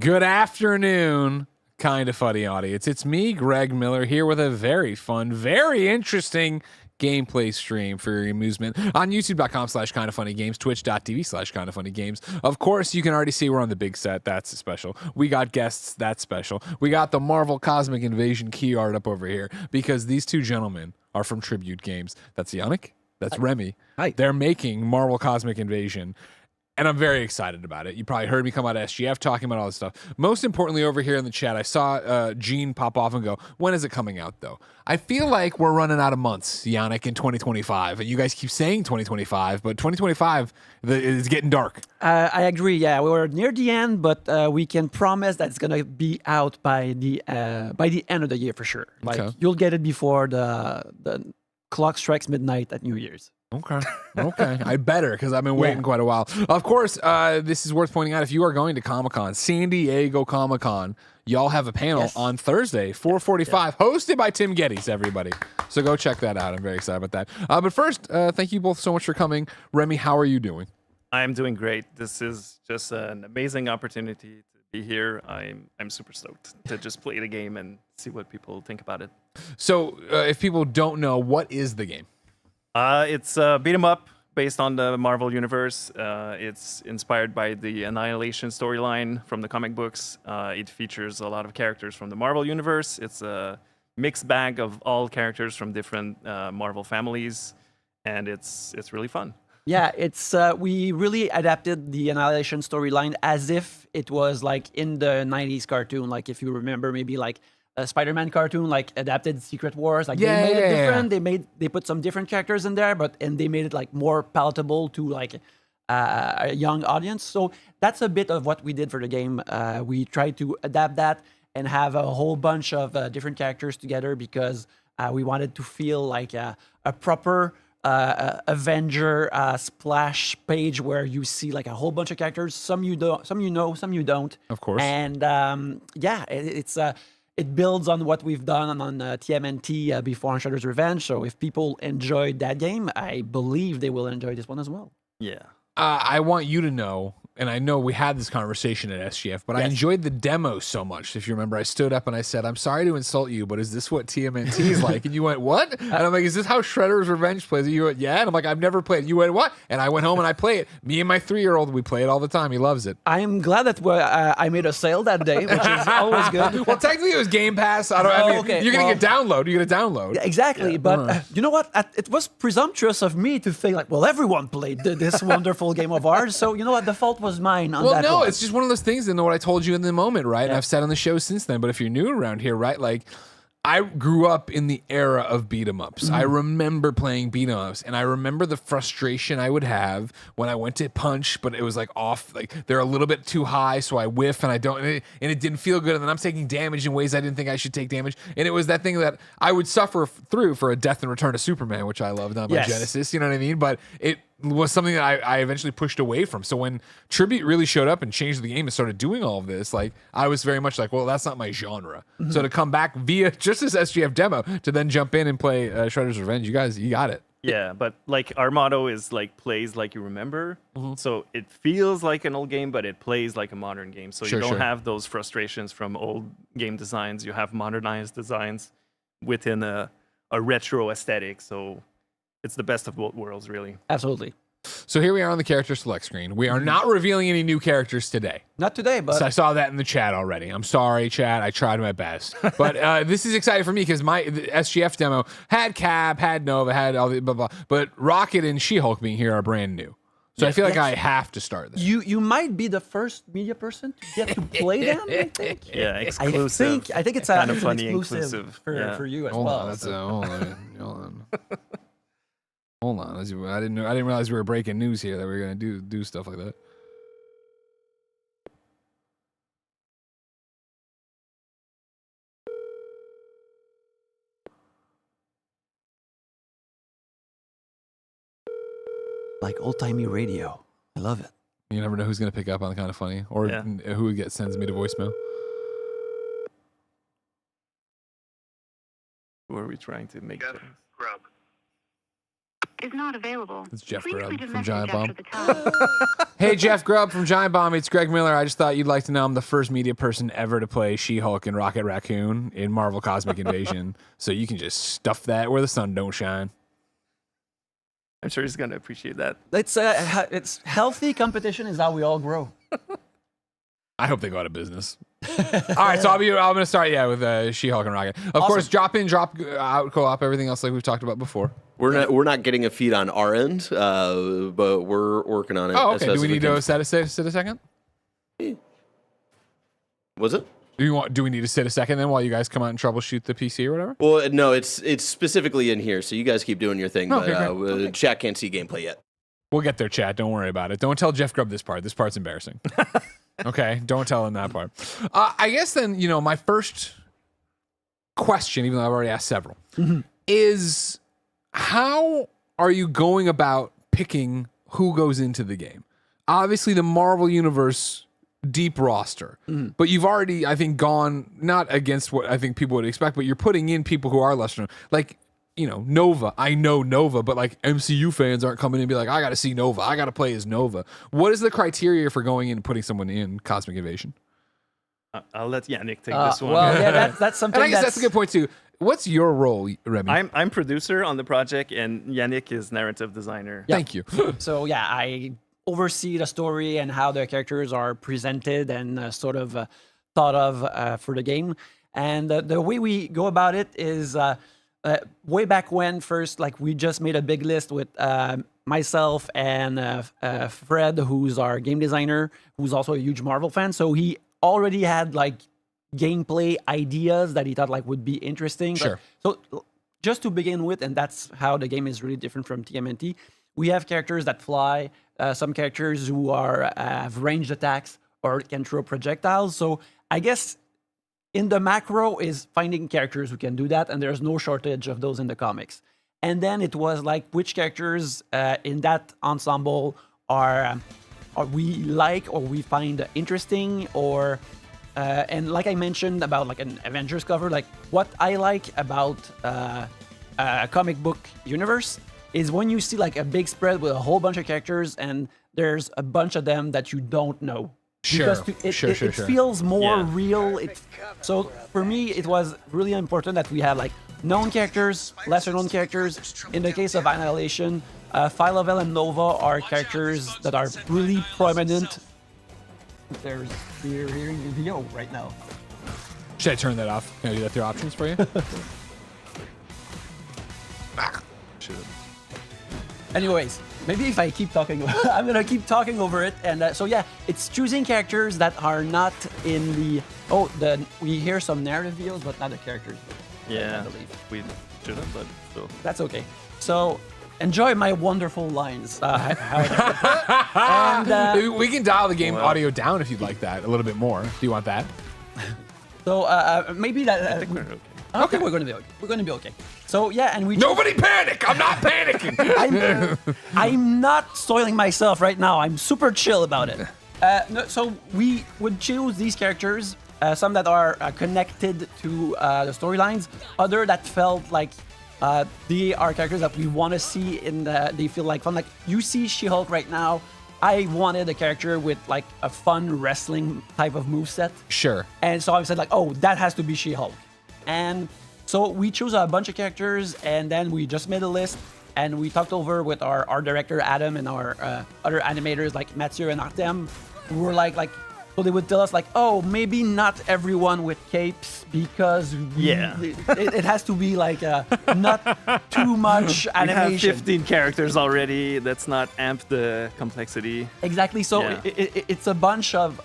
Good afternoon, kind of funny audience. It's me, Greg Miller, here with a very fun, very interesting gameplay stream for your amusement on youtube.com/kindoffunnygames, twitch.tv/kindoffunnygames. Of course, you can already see we're on the big set. That's special. We got guests. That's special. We got the Marvel Cosmic Invasion key art up over here because these two gentlemen are from Tribute Games. That's Yannick. That's Remy. Hi. They're making Marvel Cosmic Invasion. And I'm very excited about it. You probably heard me come out of SGF talking about all this stuff. Most importantly, over here in the chat, I saw Gene pop off and go, when is it coming out, though? I feel like we're running out of months, Yannick, in 2025. And you guys keep saying 2025, but 2025 is getting dark. I agree. Yeah, we were near the end, but we can promise that it's gonna be out by the end of the year for sure. Like you'll get it before the clock strikes midnight at New Year's. Okay. I better, because I've been waiting quite a while. Of course, this is worth pointing out. If you are going to Comic-Con, San Diego Comic-Con, y'all have a panel on Thursday, 4:45, hosted by Tim Geddes, everybody. So go check that out. I'm very excited about that. But first, thank you both so much for coming. Remy, how are you doing? I'm doing great. This is just an amazing opportunity to be here. I'm super stoked to just play the game and see what people think about it. So if people don't know, what is the game? It's beat 'em up based on the Marvel universe. It's inspired by the Annihilation storyline from the comic books. It features a lot of characters from the Marvel universe. It's a mixed bag of all characters from different Marvel families, and it's really fun. Yeah, it's we really adapted the Annihilation storyline as if it was like in the 90s cartoon. Like if you remember, maybe like a Spider-Man cartoon, like adapted Secret Wars. Like they made it different. They put some different characters in there, and they made it like more palatable to like a young audience. So that's a bit of what we did for the game. We tried to adapt that and have a whole bunch of different characters together because we wanted to feel like a proper Avenger splash page where you see like a whole bunch of characters. Some you don't, some you know, some you don't. Of course. And it builds on what we've done on TMNT before on Shredder's Revenge. So if people enjoyed that game, I believe they will enjoy this one as well. Yeah. I want you to know, and I know we had this conversation at SGF, but I enjoyed the demo so much. If you remember, I stood up and I said, I'm sorry to insult you, but is this what TMNT is like? And you went, what? And I'm like, is this how Shredder's Revenge plays? And you went, yeah. And I'm like, I've never played it. You went, what? And I went home and I play it. Me and my 3-year-old, we play it all the time. He loves it. I am glad that I made a sale that day, which is always good. Well, technically it was Game Pass. You're going to get download. You're going to download. Yeah, exactly. Yeah. But you know what? It was presumptuous of me to think like, well, everyone played this wonderful game of ours. So you know what? The fault was mine on that. No, it's just one of those things, and what I told you in the moment, right? Yeah. And I've said on the show since then, but if you're new around here, right, like, I grew up in the era of beat-em-ups. I remember playing beat-em-ups, and I remember the frustration I would have when I went to punch, but it was like off, like they're a little bit too high, so I whiff, and it didn't feel good, and then I'm taking damage in ways I didn't think I should take damage, and it was that thing that I would suffer through for a Death and Return of Superman, which I loved on my Genesis, you know what I mean? But it was something that I eventually pushed away from. So when Tribute really showed up and changed the game and started doing all of this, like I was very much like, well, that's not my genre. So to come back via just this SGF demo to then jump in and play Shredder's Revenge, you guys, you got it. Yeah, but like our motto is like plays like you remember. So it feels like an old game, but it plays like a modern game. So you don't have those frustrations from old game designs. You have modernized designs within a retro aesthetic. So it's the best of both worlds, really. Absolutely. So here we are on the character select screen. We are not revealing any new characters today. Not today, but... So I saw that in the chat already. I'm sorry, chat. I tried my best. But this is exciting for me because the SGF demo had Cap, had Nova, had all the blah, blah. But Rocket and She-Hulk being here are brand new. So I feel like I have to start this. You might be the first media person to get to play them, I think. Yeah, exclusive. I think it's kind of funny exclusive for you as well. Hold on. I didn't realize we were breaking news here that we were gonna do stuff like that. Like old-timey radio. I love it. You never know who's gonna pick up on Kind of Funny or who sends me to voicemail. Who are we trying to make? is not available. It's Jeff Please Grubb leave a from message Giant after Bomb. the tone. Hey, Jeff Grubb from Giant Bomb. It's Greg Miller. I just thought you'd like to know I'm the first media person ever to play She-Hulk and Rocket Raccoon in Marvel Cosmic Invasion. So you can just stuff that where the sun don't shine. I'm sure he's gonna appreciate that. It's healthy competition is how we all grow. I hope they go out of business. All right, so I'm going to start, with She-Hulk and Rocket. Of course, drop in, drop out, co-op, everything else like we've talked about before. We're not getting a feed on our end, but we're working on it. Oh, as okay. fast Do we as need can. to sit a second? Was it? Do we need to sit a second then while you guys come out and troubleshoot the PC or whatever? Well, no, it's specifically in here, so you guys keep doing your thing. Okay, But great. chat can't see gameplay yet. We'll get there, chat. Don't worry about it. Don't tell Jeff Grubb this part. This part's embarrassing. Okay, don't tell him that part. I guess then, my first question, even though I've already asked several, is how are you going about picking who goes into the game? Obviously, the Marvel Universe deep roster, but you've already, I think, gone not against what I think people would expect, but you're putting in people who are lesser known. Like, Nova. I know Nova, but like MCU fans aren't coming in and be like, I got to see Nova. I got to play as Nova. What is the criteria for going in and putting someone in Cosmic Invasion? I'll let Yannick take this one. Well, yeah, that's something. And I guess that's a good point too. What's your role, Remy? I'm producer on the project, and Yannick is narrative designer. Thank you. So yeah, I oversee the story and how the characters are presented and thought of for the game. And the way we go about it is way back when first, like we just made a big list with myself and Fred, who's our game designer, who's also a huge Marvel fan. So he already had like gameplay ideas that he thought like would be interesting. Sure. So just to begin with, and that's how the game is really different from TMNT. We have characters that fly, some characters who have ranged attacks or can throw projectiles. So I guess in the macro is finding characters who can do that, and there's no shortage of those in the comics. And then it was like which characters in that ensemble are we like or we find interesting, or and like I mentioned about like an Avengers cover, like what I like about a comic book universe is when you see like a big spread with a whole bunch of characters and there's a bunch of them that you don't know. Sure, Because sure. it feels more Yeah. real. So for me, it was really important that we have like known characters, lesser known characters. In the case of Annihilation, Phyla-Vell and Nova are characters that are really prominent. You're hearing the video right now. Should I turn that off? Can I do that through options for you? Anyways, maybe if I keep talking, I'm gonna keep talking over it. And so yeah, it's choosing characters that are not in the. We hear some narrative videos, but not the characters. Yeah, I believe. we shouldn't, but still. That's okay. So enjoy my wonderful lines. And, We can dial the game audio down if you'd like that a little bit more. Do you want that? so maybe that. I think we're okay. Okay, we're gonna be okay. We're gonna be okay. So yeah, and we. Nobody panic! I'm not panicking! I'm not soiling myself right now. I'm super chill about it. So we would choose these characters, some that are connected to the storylines, other that felt like they are characters that we want to see they feel like fun. Like you see She-Hulk right now. I wanted a character with like a fun wrestling type of moveset. Sure. And so I said like, oh, that has to be She-Hulk. And so we chose a bunch of characters, and then we just made a list, and we talked over with our art director Adam and our other animators like Mathieu and Artem. We were like, so they would tell us like, oh, maybe not everyone with capes because it has to be like not too much We have animation. 15 characters already. Let's not amp the complexity. Exactly. So Yeah. it's a bunch of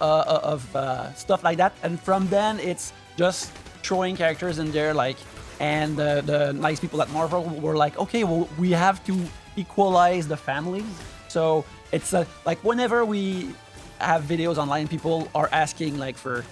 stuff like that, and from then it's just throwing characters in there, like, and the nice people at Marvel were like, okay, well, we have to equalize the families. So it's like whenever we have videos online, people are asking like for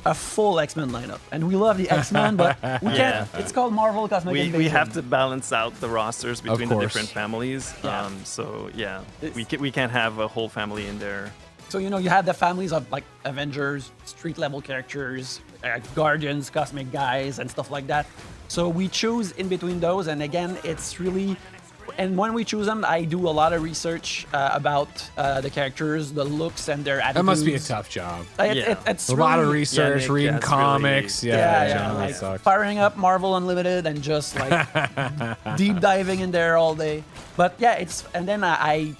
a full X-Men lineup, and we love the X-Men, but we can't. It's called Marvel Cosmic We Invasion. have to balance out the rosters between the course. different families. Yeah. So yeah, It's- we can't have a whole family in there. So, you have the families of like Avengers, street level characters, Guardians, Cosmic Guys, and stuff like that. So we choose in between those. And again, it's really and when we choose them, I do a lot of research about the characters, the looks, and their attitudes. That must be a tough job. It's A lot of really- research, Nick, reading that's comics. really- Yeah, like that sucks. firing up Marvel Unlimited and just like deep diving in there all day. But yeah, and then I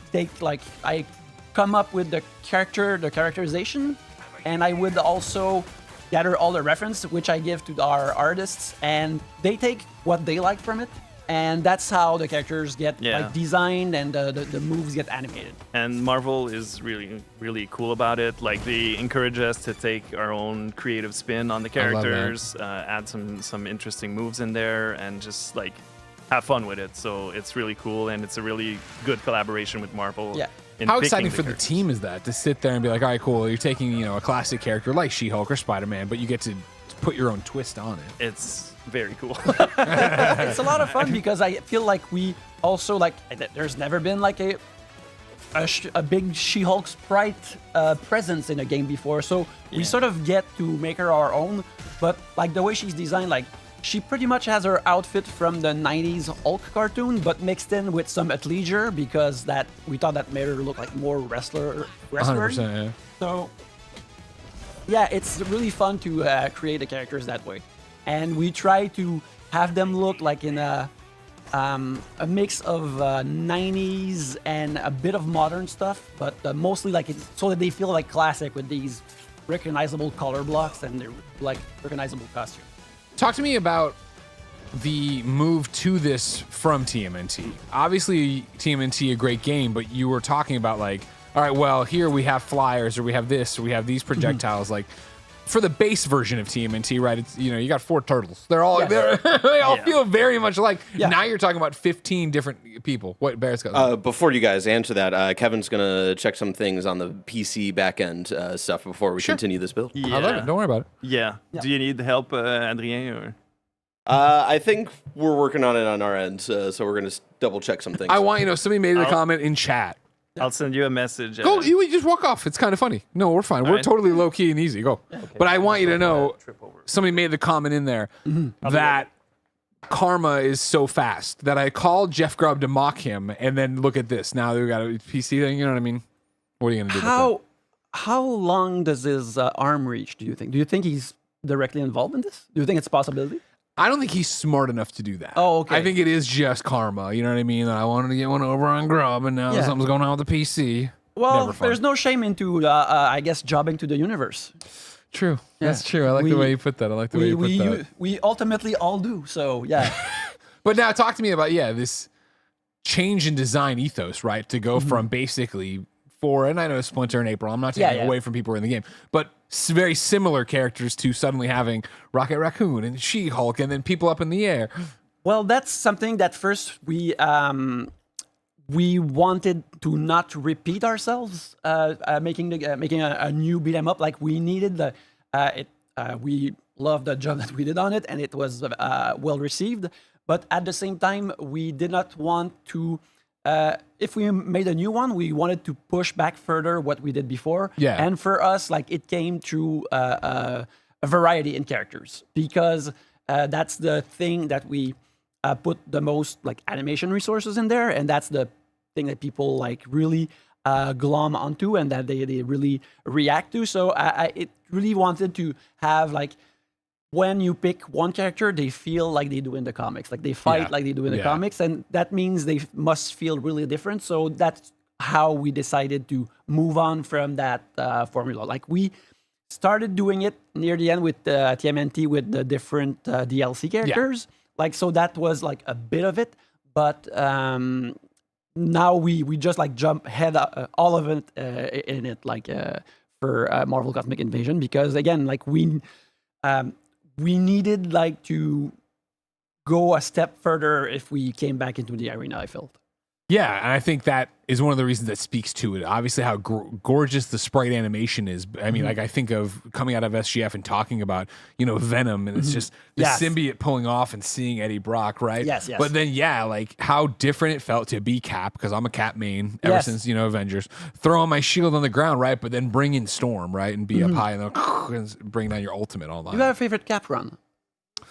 come up with the characterization, and I would also gather all the reference which I give to our artists, and they take what they like from it, and that's how the characters get like designed and the moves get animated. And Marvel is really, really cool about it. Like they encourage us to take our own creative spin on the I love that. characters, add some interesting moves in there, and just like have fun with it. So it's really cool, and it's a really good collaboration with Marvel. Yeah. in How picking exciting for the characters. team is that to sit there and be like, all right, cool. You're taking a classic character like She-Hulk or Spider-Man, but you get to put your own twist on it. It's very cool. It's a lot of fun because I feel like we also there's never been like a big She-Hulk sprite presence in a game before, so we sort of get to make her our own. But like the way she's designed, like she pretty much has her outfit from the 90s Hulk cartoon, but mixed in with some athleisure because that we thought that made her look like more wrestler. 100%. Yeah. So, yeah, it's really fun to create the characters that way, and we try to have them look like in a mix of 90s and a bit of modern stuff, but mostly like so that they feel like classic with these recognizable color blocks and they're like recognizable costumes. Talk to me about the move to this from TMNT. Obviously, TMNT a great game, but you were talking about like, all right, well, here we have flyers, or we have this, or we have these projectiles. Like for the base version of TMNT, right? It's you got 4 turtles. They're all they all feel very much alike. Yeah. Now you're talking about 15 different people. What Barrett's got? Before you guys answer that, Kevin's gonna check some things on the PC backend stuff before we continue this build. I love it. Don't worry about it. Yeah. Do you need help, Adrien? Or? I think we're working on it on our end, so we're gonna double check some things. I want somebody made a comment in chat. I'll send you a message. Go, you just walk off. It's kind of funny. No, we're fine. We're right. totally low key and easy. Go. But I want you to know, somebody made the comment in there that Karma is so fast that I called Jeff Grubb to mock him, and then look at this. Now we got a PC thing. You know what I mean? What are you gonna do? With How long does his arm reach? Do you think? Do you think he's directly involved in this? Do you think it's a possibility? I don't think he's smart enough to do that. Oh, okay. I think it is just Karma. You know what I mean? That I wanted to get one over on Grubb, and now something's going on with the PC. Well, Never fun. there's no shame into, I guess, jobbing to the universe. True. That's true. I like the way you put that. I like the way you put that. We ultimately all do. So yeah. But now talk to me about this change in design ethos, right? To go from basically and I know Splinter and April, I'm not taking away from people who are in the game, but very similar characters to suddenly having Rocket Raccoon and She-Hulk and then people up in the air. Well, that's something that first we wanted to not repeat ourselves, making a new beat 'em up. Like we needed we loved the job that we did on it, and it was well received. But at the same time, we did not want to. If we made a new one, we wanted to push back further what we did before. Yeah. And for us, like it came through a variety in characters because that's the thing that we put the most like animation resources in there, and that's the thing that people like really glom onto and that they really react to. So it really wanted to have like when you pick one character, they feel like they do in the comics. Like they fight like they do in the comics. And that means they must feel really different. So that's how we decided to move on from that formula. Like we started doing it near the end with TMNT with the different DLC characters. Like, so that was like a bit of it. But now we just like jump head all of it in it, like for Marvel Cosmic Invasion. Because again, like we needed like to go a step further if we came back into the arena, I felt. Yeah, and I think that is one of the reasons that speaks to it. Obviously, how gorgeous the sprite animation is. I mean, like I think of coming out of SGF and talking about, Venom, and it's just the symbiote pulling off and seeing Eddie Brock, right? Yes. But then, like how different it felt to be Cap, because I'm a Cap main ever since, Avengers. Throwing my shield on the ground, right? But then bring in Storm, right? And be up high and then bring down your ultimate online. You have a favorite Cap run?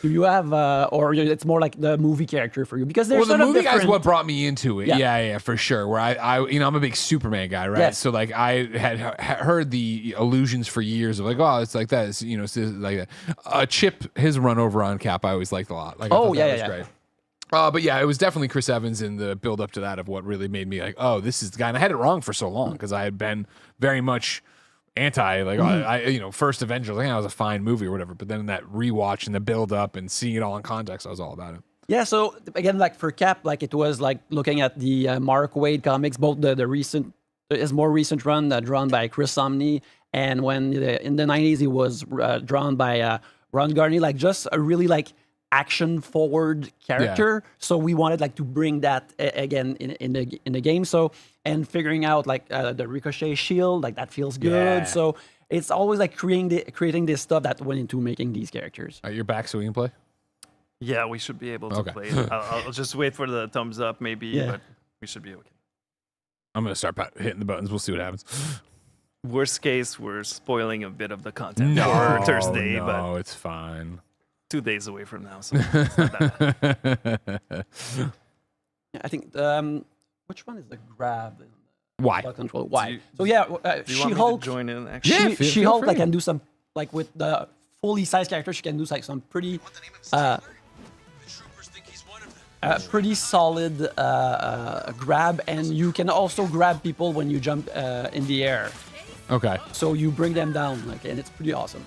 Do you have, or it's more like the movie character for you? Because there's Well, the sort of movie guy's different- what brought me into it. Yeah. Yeah, for sure. Where I, I'm a big Superman guy, right? Yes. So like, I had heard the allusions for years of like, oh, it's like that. It's, it's like that. Chip, his run over on Cap, I always liked a lot. Like, I Oh, thought that yeah, was yeah. great. But yeah, it was definitely Chris Evans in the build up to that of what really made me like, oh, this is the guy. And I had it wrong for so long because I had been very much anti, like, first Avengers, like, that was a fine movie or whatever. But then that rewatch and the build up and seeing it all in context, I was all about it. Yeah, so again, like for Cap, like it was like looking at the Mark Waid comics, both the recent, his more recent run drawn by Chris Samnee, and when in the 90s he was drawn by Ron Garney, like just a really like action forward character. So we wanted like to bring that again in the game. So and figuring out like the Ricochet shield, like that feels good. Yeah. So it's always like creating this stuff that went into making these characters. You're back so we can play? Yeah, we should be able to Okay. play it. I'll just wait for the thumbs up, maybe, Yeah. but we should be okay. I'm going to start hitting the buttons. We'll see what happens. Worst case, we're spoiling a bit of the content for Thursday, but No, it's fine. 2 days away from now, so it's not that bad. I think which one is the grab? Why? Bug control. Why? you- So yeah, Do you want me She-Hulk. to join in, actually? Yeah, feel She-Hulk free. like can do some like with the fully sized character. She can do like some pretty, pretty solid grab, and you can also grab people when you jump in the air. Okay. So you bring them down, like, and it's pretty awesome.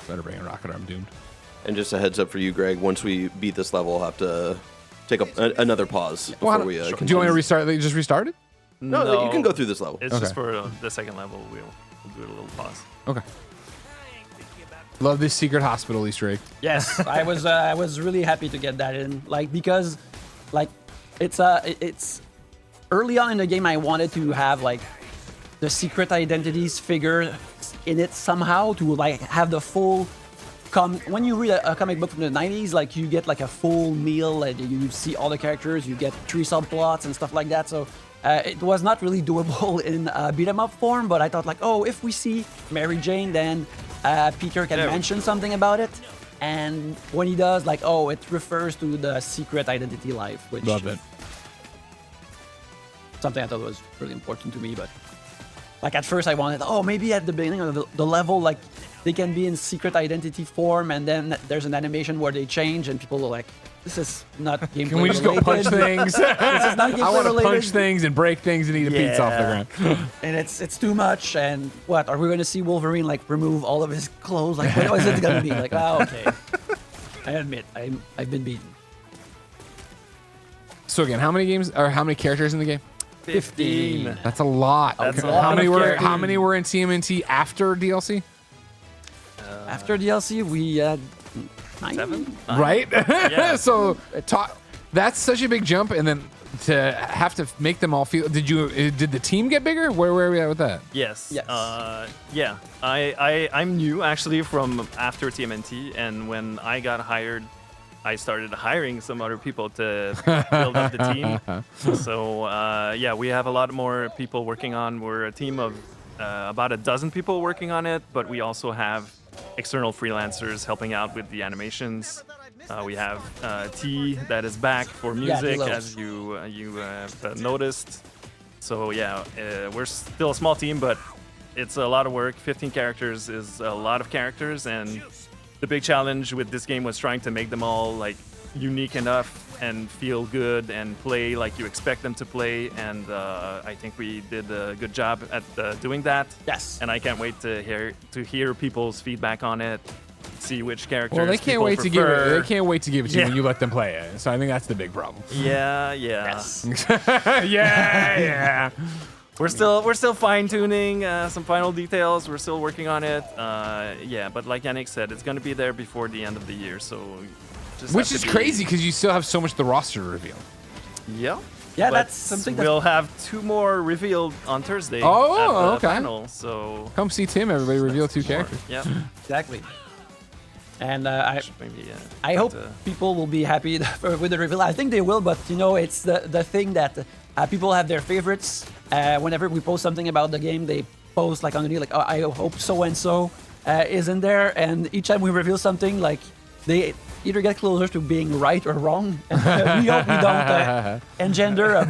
Better bring a rocket arm, doomed. And just a heads up for you, Greg. Once we beat this level, we'll have to take another pause before we. Do you want me continue. to restart? Like, just restart it? No, you can go through this level. It's Okay. just for the second level. We'll do a little pause. Okay. Love this secret hospital Easter egg. Yes, I was really happy to get that in, like because, like, it's early on in the game I wanted to have like the secret identities figure in it somehow to like have the full. When you read a comic book from the 90s, like you get like a full meal and you see all the characters, you get 3 subplots and stuff like that. So it was not really doable in beat 'em up form, but I thought like, oh, if we see Mary Jane, then Peter can mention something about it. And when he does, like, oh, it refers to the secret identity life, which Love it. something I thought was really important to me. But like at first I wanted, oh, maybe at the beginning of the level, like they can be in secret identity form, and then there's an animation where they change, and people are like, this is not gameplay Can we just go punch things? This is not I gameplay want to related. punch things and break things and eat a pizza off the Yeah. ground. And it's too much. And what are we going to see Wolverine like remove all of his clothes? Like, what is it going to be? Like, okay. I admit, I've been beaten. So again, how many games or how many characters in the game? 15. That's a lot. That's Okay. a lot How many of were characters. how many were in TMNT after DLC? After DLC, we had 9? 7? Right? Yeah. So that's such a big jump, and then to have to make them all feel. Did the team get bigger? Where were we at with that? Yes. Yes. Yeah. I'm new actually from after TMNT, and when I got hired, I started hiring some other people to build up the team. So yeah, we have a lot more people working on. We're a team of about a dozen people working on it, but we also have external freelancers helping out with the animations. We have T that is back for music, T-Lo. as you have noticed. So yeah, we're still a small team, but it's a lot of work. 15 characters is a lot of characters, and the big challenge with this game was trying to make them all like unique enough and feel good and play like you expect them to play. And I think we did a good job at doing that. Yes. And I can't wait to hear people's feedback on it, see which characters. Well, they can't people wait to give it. prefer. They can't wait to give it to you Yeah. when you let them play it. So I think that's the big problem. Yeah. Yes. yeah. We're still fine tuning some final details. We're still working on it. Yeah, but like Yannick said, it's gonna be there before the end of the year. So, just Which have is to be- crazy because you still have so much of the roster to reveal. Yeah. Yeah, But that's something that's we'll have 2 more revealed on Thursday. Oh, at the okay. Final, so Come see Tim. Everybody reveal 2 characters. yeah. exactly. And I Maybe, I hope people will be happy with the reveal. I think they will, but you know, it's the thing that people have their favorites. Whenever we post something about the game, they post like underneath, like, oh, I hope so and so is in there, and each time we reveal something, like they either get closer to being right or wrong. And we hope we don't engender a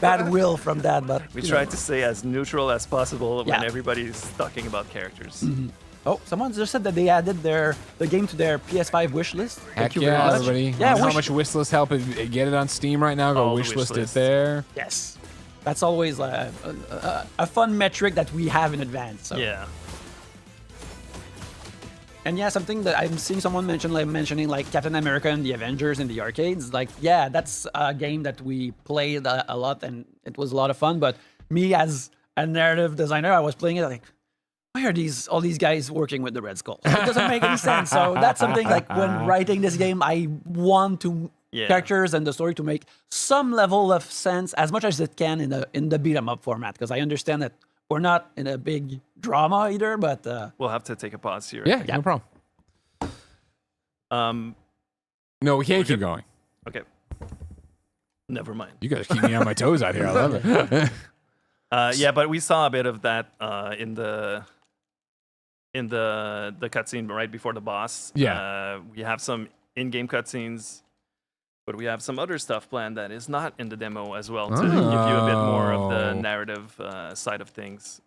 bad will from that. But We you try know. to stay as neutral as possible when Yeah. everybody's talking about characters. Oh, someone just said that they added the game to their PS5 wish list. Heck Thank you very yeah, much. everybody. Yeah, Want how wish- much wishlist help? Get it on Steam right now. Go All the wishlist it wishlist. there. Yes, that's always a fun metric that we have in advance. So. Yeah. And yeah, something that I'm seeing someone mentioning like Captain America and the Avengers in the arcades. Like, yeah, that's a game that we played a lot, and it was a lot of fun. But me as a narrative designer, I was playing it like, why are all these guys working with the Red Skull? It doesn't make any sense. So that's something like when writing this game, I want to Yeah. characters and the story to make some level of sense as much as it can in the beat 'em up format, because I understand that we're not in a big drama either, but We'll have to take a pause here. Yeah, no problem. Um. No, we can't keep good. going. Okay. Never mind. You guys keep me on my toes out here. I love it. Yeah, but we saw a bit of that in the cutscene right before the boss. Yeah. We have some in-game cutscenes, but we have some other stuff planned that is not in the demo as well to give you a bit more of the Oh. narrative side of things.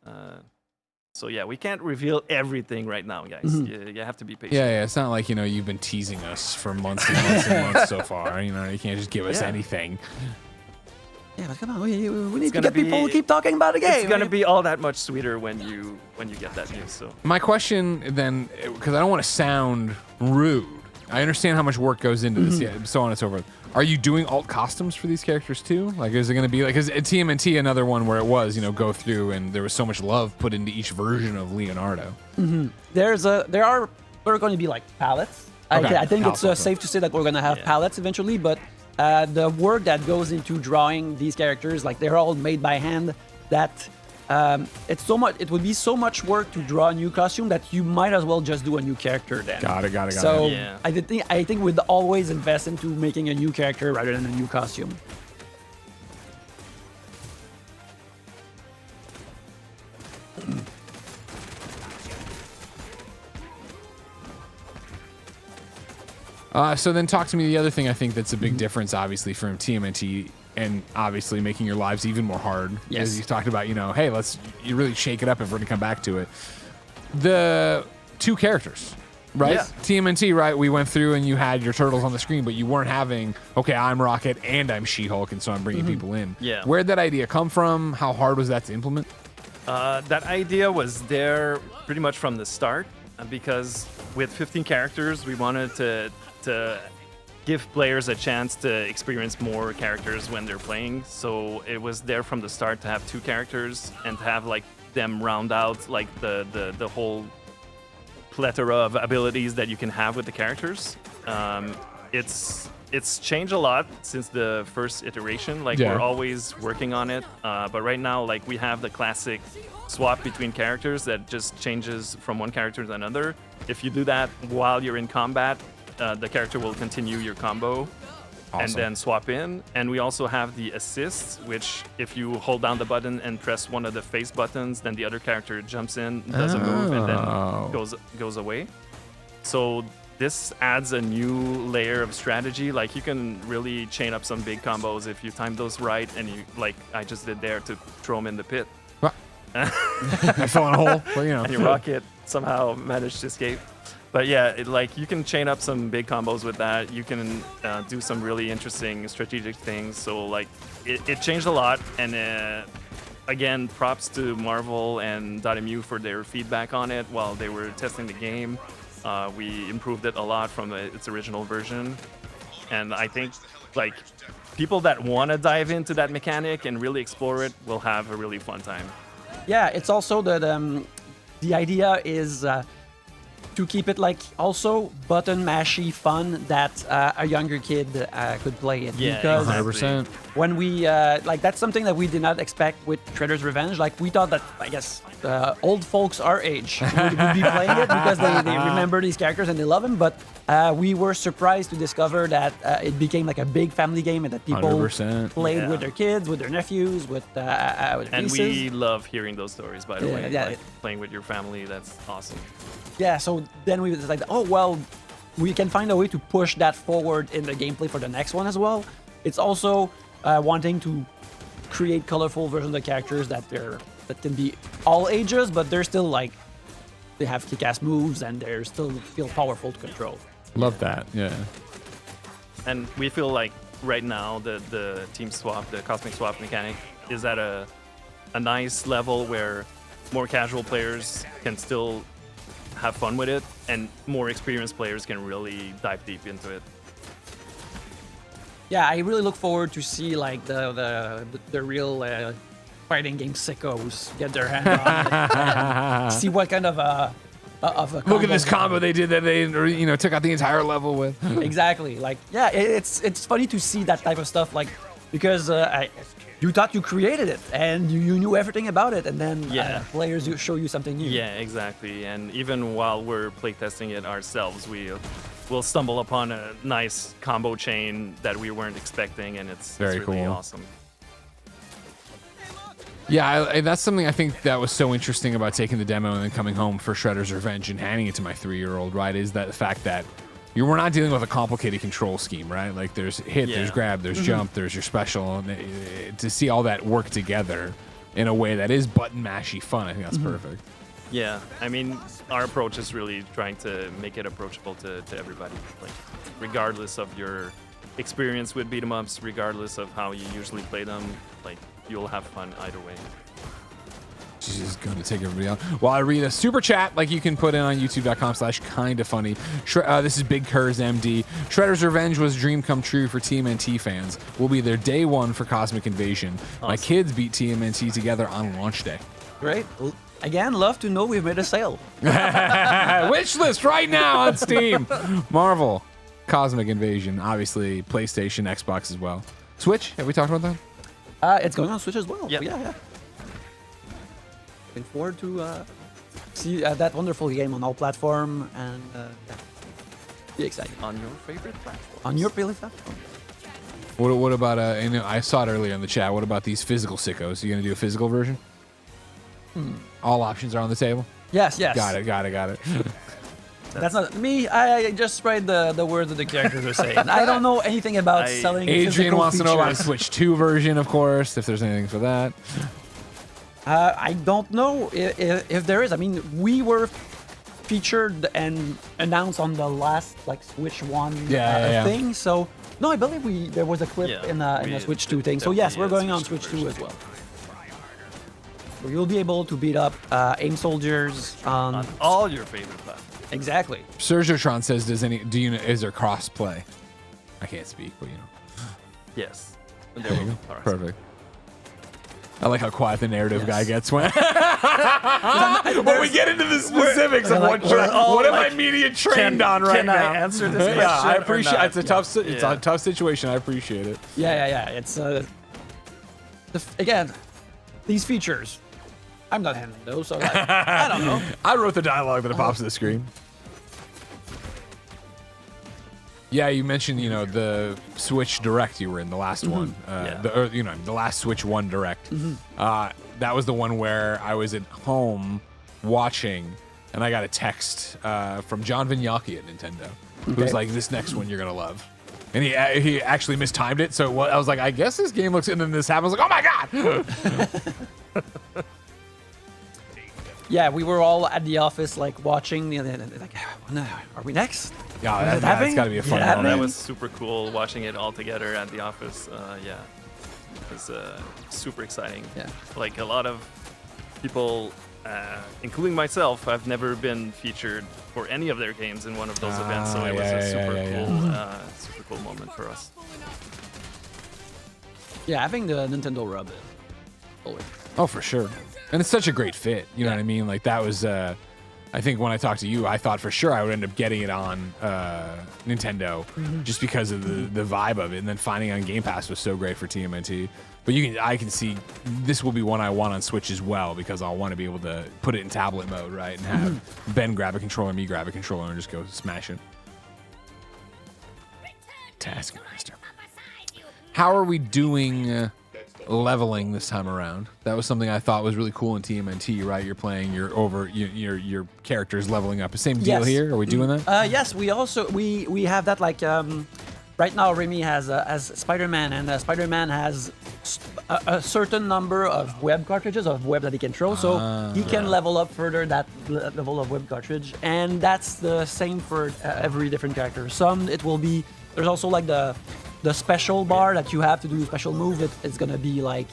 So yeah, we can't reveal everything right now, guys. You have to be patient. Yeah, it's not like, you've been teasing us for months and months and months so far. You can't just give us Yeah. anything. yeah, but come on, we need to gonna get people to be- keep talking about the game. It's gonna be all that much sweeter when you get that news. So My question then, because I don't want to sound rude, I understand how much work goes into this, yeah, so on and so forth. Are you doing alt costumes for these characters too? Like, is it going to be like, because TMNT, another one where it was, go through and there was so much love put into each version of Leonardo. There are going to be like palettes. Okay, I think palettes it's also. safe to say that we're going to have Yeah. palettes eventually, but the work that goes into drawing these characters, like they're all made by hand, that it would be so much work to draw a new costume that you might as well just do a new character then. Got it. So Yeah. I think we'd always invest into making a new character rather than a new costume. So then talk to me the other thing I think that's a big difference, obviously, from TMNT and obviously making your lives even more hard. Yes. As you talked about, hey, you really shake it up if we're going to come back to it. The two characters, right? Yeah. TMNT, right? We went through and you had your turtles on the screen, but you weren't having, okay, I'm Rocket and I'm She-Hulk, and so I'm bringing people in. Yeah. Where'd that idea come from? How hard was that to implement? that idea was there pretty much from the start because with 15 characters, we wanted to give players a chance to experience more characters when they're playing. So it was there from the start to have two characters and to have like them round out like the whole plethora of abilities that you can have with the characters. It's changed a lot since the first iteration. Like Yeah. we're always working on it, but right now like we have the classic swap between characters that just changes from one character to another. If you do that while you're in combat, the character will continue your combo and Awesome. then swap in. And we also have the assists, which if you hold down the button and press one of the face buttons, then the other character jumps in, does a move, and Oh. then goes away. So this adds a new layer of strategy. Like you can really chain up some big combos if you time those right, and you like I just did there to throw them in the pit. I fell in a hole, but And your rocket somehow managed to escape. But yeah, like you can chain up some big combos with that. You can do some really interesting strategic things. So like it changed a lot. And again, props to Marvel and Dotemu for their feedback on it while they were testing the game. We improved it a lot from its original version. And I think like people that want to dive into that mechanic and really explore it will have a really fun time. Yeah, it's also that the idea is to keep it like also button mashy fun that a younger kid could play it. Yeah, because exactly. 100%. when we like that's something that we did not expect with Shredder's Revenge. Like we thought that I guess old folks our age would be playing it because they remember these characters and they love them. But we were surprised to discover that it became like a big family game and that people 100%. played Yeah. with their kids, with their nephews, with their And nieces. we love hearing those stories, by the Yeah, way. yeah. Like, playing with your family, that's awesome. yeah, so then we decided, oh well, we can find a way to push that forward in the gameplay for the next one as well. It's also wanting to create colorful versions of the characters that can be all ages, but they're still like they have kick-ass moves and they're still feel powerful to control. Love that. Yeah. And we feel like right now the team swap, the cosmic swap mechanic, is at a nice level where more casual players can still have fun with it, and more experienced players can really dive deep into it. Yeah, I really look forward to see like the real fighting game sickos get their hand on it and see what kind of a Look at this combo combo they did that they took out the entire level with. exactly. Like, yeah, it's funny to see that type of stuff, like, because you thought you created it and you knew everything about it, and then players show you something new. Yeah, exactly. And even while we're playtesting it ourselves, we'll stumble upon a nice combo chain that we weren't expecting, and it's Very really cool. awesome. Yeah, that's something I think that was so interesting about taking the demo and then coming home for Shredder's Revenge and handing it to my 3-year-old, right? Is that the fact that we're not dealing with a complicated control scheme, right? Like there's hit, there's grab, there's jump, there's your special. And to see all that work together in a way that is button mashy fun, I think that's perfect. Yeah, I mean, our approach is really trying to make it approachable to everybody, like regardless of your experience with beat 'em ups, regardless of how you usually play them, like you'll have fun either way. She's just going to take everybody out. While I read a super chat, like you can put in on youtube.com/kindafunny. This is Big Curse MD. Shredder's Revenge was a dream come true for TMNT fans. We'll be there day one for Cosmic Invasion. Awesome. My kids beat TMNT together on launch day. Great. Again, love to know we've made a sale. Wish list right now on Steam. Marvel, Cosmic Invasion, obviously PlayStation, Xbox as well. Switch, have we talked about that? It's going on Switch as well. Yep. Yeah. Looking forward to see that wonderful game on all platform, and be excited. On your favorite platform. On your favorite platform. What about I saw it earlier in the chat. What about these physical sickos? You gonna do a physical version? All options are on the table. Yes. Got it. That's not me. I just spread the words that the characters are saying. I don't know anything about selling. Adrian physical wants to know about a features. Switch 2 version, of course, if there's anything for that. I don't know if there is. I mean, we were featured and announced on the last Switch 1 thing. So no, I believe there was a clip in a Switch 2 thing. So yes, we're going on Switch 2 as well. So you'll be able to beat up AIM soldiers On all your favorite platforms. Exactly. Sergiotron says, is there cross play? I can't speak, but Yes. There you go. Perfect. I like how quiet the narrative guy gets when we get into the specifics of what am I media trained on right now. Can I answer this question? Yeah, I or appreciate not? it's a tough situation. I appreciate it. Yeah. It's again, these features. I'm not handling those, so I don't know. I wrote the dialogue that pops to the screen. Yeah, you mentioned the Switch Direct you were in, the last one, the last Switch 1 Direct. That was the one where I was at home watching, and I got a text from John Vignacchi at Nintendo, who was like, "This next one you're gonna love," and he actually mistimed it. So I was like, "I guess this game looks," and then this happened. I was like, "Oh my god!" Yeah, we were all at the office watching, like, are we next? Yeah, that's got to be a fun one. That was super cool watching it all together at the office. It was super exciting. Yeah. Like a lot of people, including myself, I've never been featured for any of their games in one of those events, so it was a super cool moment for us. Yeah, having the Nintendo rub is always. Oh, for sure. And it's such a great fit. You know what I mean? Like that was, I think when I talked to you, I thought for sure I would end up getting it on Nintendo just because of the vibe of it. And then finding it on Game Pass was so great for TMNT. But I can see this will be one I want on Switch as well, because I'll want to be able to put it in tablet mode, right? And have Ben grab a controller, me grab a controller, and just go smash it. Taskmaster. How are we doing leveling this time around. That was something I thought was really cool in TMNT, right? You're playing your characters leveling up. The same deal Yes. here? Are we doing that? Yes, we also we have that like right now. Remy has Spider-Man, and Spider-Man has a certain number of web cartridges of web that he can throw, so he can level up further that level of web cartridge, and that's the same for every different character. Some it will be there's also like the special bar that you have to do a special move. It's gonna be like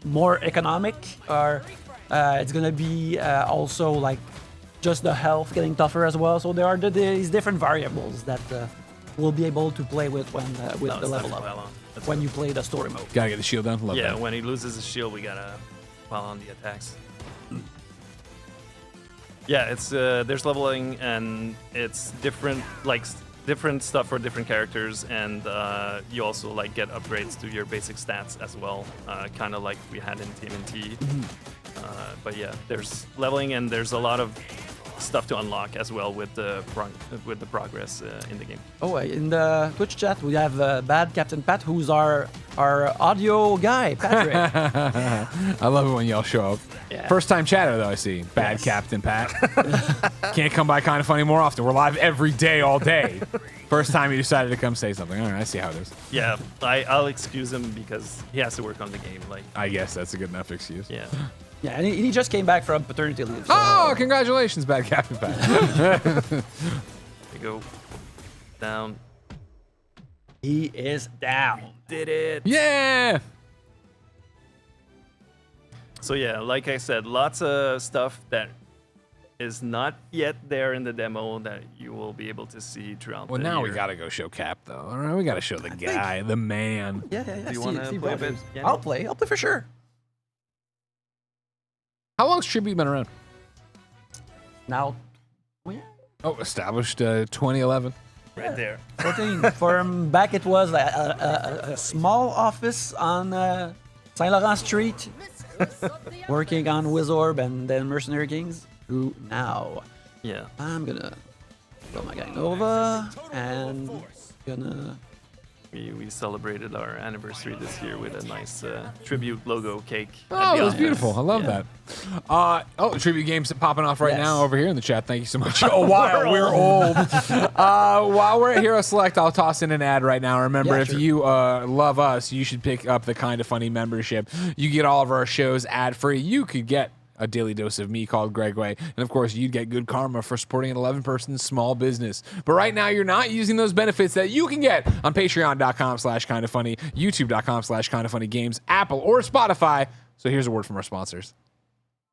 more economic, or it's gonna be also like just the health getting tougher as well. So there are these different variables that we'll be able to play with when with No, the it's level not up well on. That's when you play the story mode. Gotta get the shield down. Love Yeah, that. when he loses his shield, we gotta pile on the attacks. Yeah, it's there's leveling and it's different different stuff for different characters, and you also like get upgrades to your basic stats as well, kind of like we had in TMNT. But yeah, there's leveling and there's a lot of stuff to unlock as well with the progress in the game. Oh, in the Twitch chat we have Bad Captain Pat, who's our audio guy, Patrick. I love it when y'all show up. Yeah. First time chatter though, I see. Bad Yes. Captain Pat. Can't come by Kind of Funny more often. We're live every day, all day. First time he decided to come say something. All right, I see how it is. Yeah, I'll excuse him because he has to work on the game. Like, I guess that's a good enough excuse. yeah. Yeah, and he just came back from paternity leave. So Oh, congratulations, Bad Captain Pat. There you go. Down. he is down. Did it. Yeah. So yeah, like I said, lots of stuff that is not yet there in the demo that you will be able to see throughout Well, the now year. we gotta go show Cap though. All right, we gotta show the guy, the man. Yeah. Do you Steve- wanna Steve play a Rogers. bit? Yeah. I'll play for sure. How long's Tribute been around? Now, yeah. Oh, established 2011. right there. 14. From back, it was like a small office on Saint Laurent Street, working on Wizorb and then Mercenary Kings. Who now? Yeah. I'm gonna throw my guy Nova and gonna. We celebrated our anniversary this year with a nice tribute logo cake. at Oh, the that's office. beautiful. I love Yeah. that. Tribute games popping off right Yes. now over here in the chat. Thank you so much. Oh, wow, we're old. While we're at Hero Select, I'll toss in an ad right now. Remember, Yeah, if sure. you love us, you should pick up the Kind of Funny membership. You get all of our shows ad-free. You could get a daily dose of me called Gregway. And of course, you'd get good karma for supporting an 11-person small business. But right now, you're not using those benefits that you can get on patreon.com/kindoffunny, youtube.com/kindoffunnygames, Apple, or Spotify. So here's a word from our sponsors.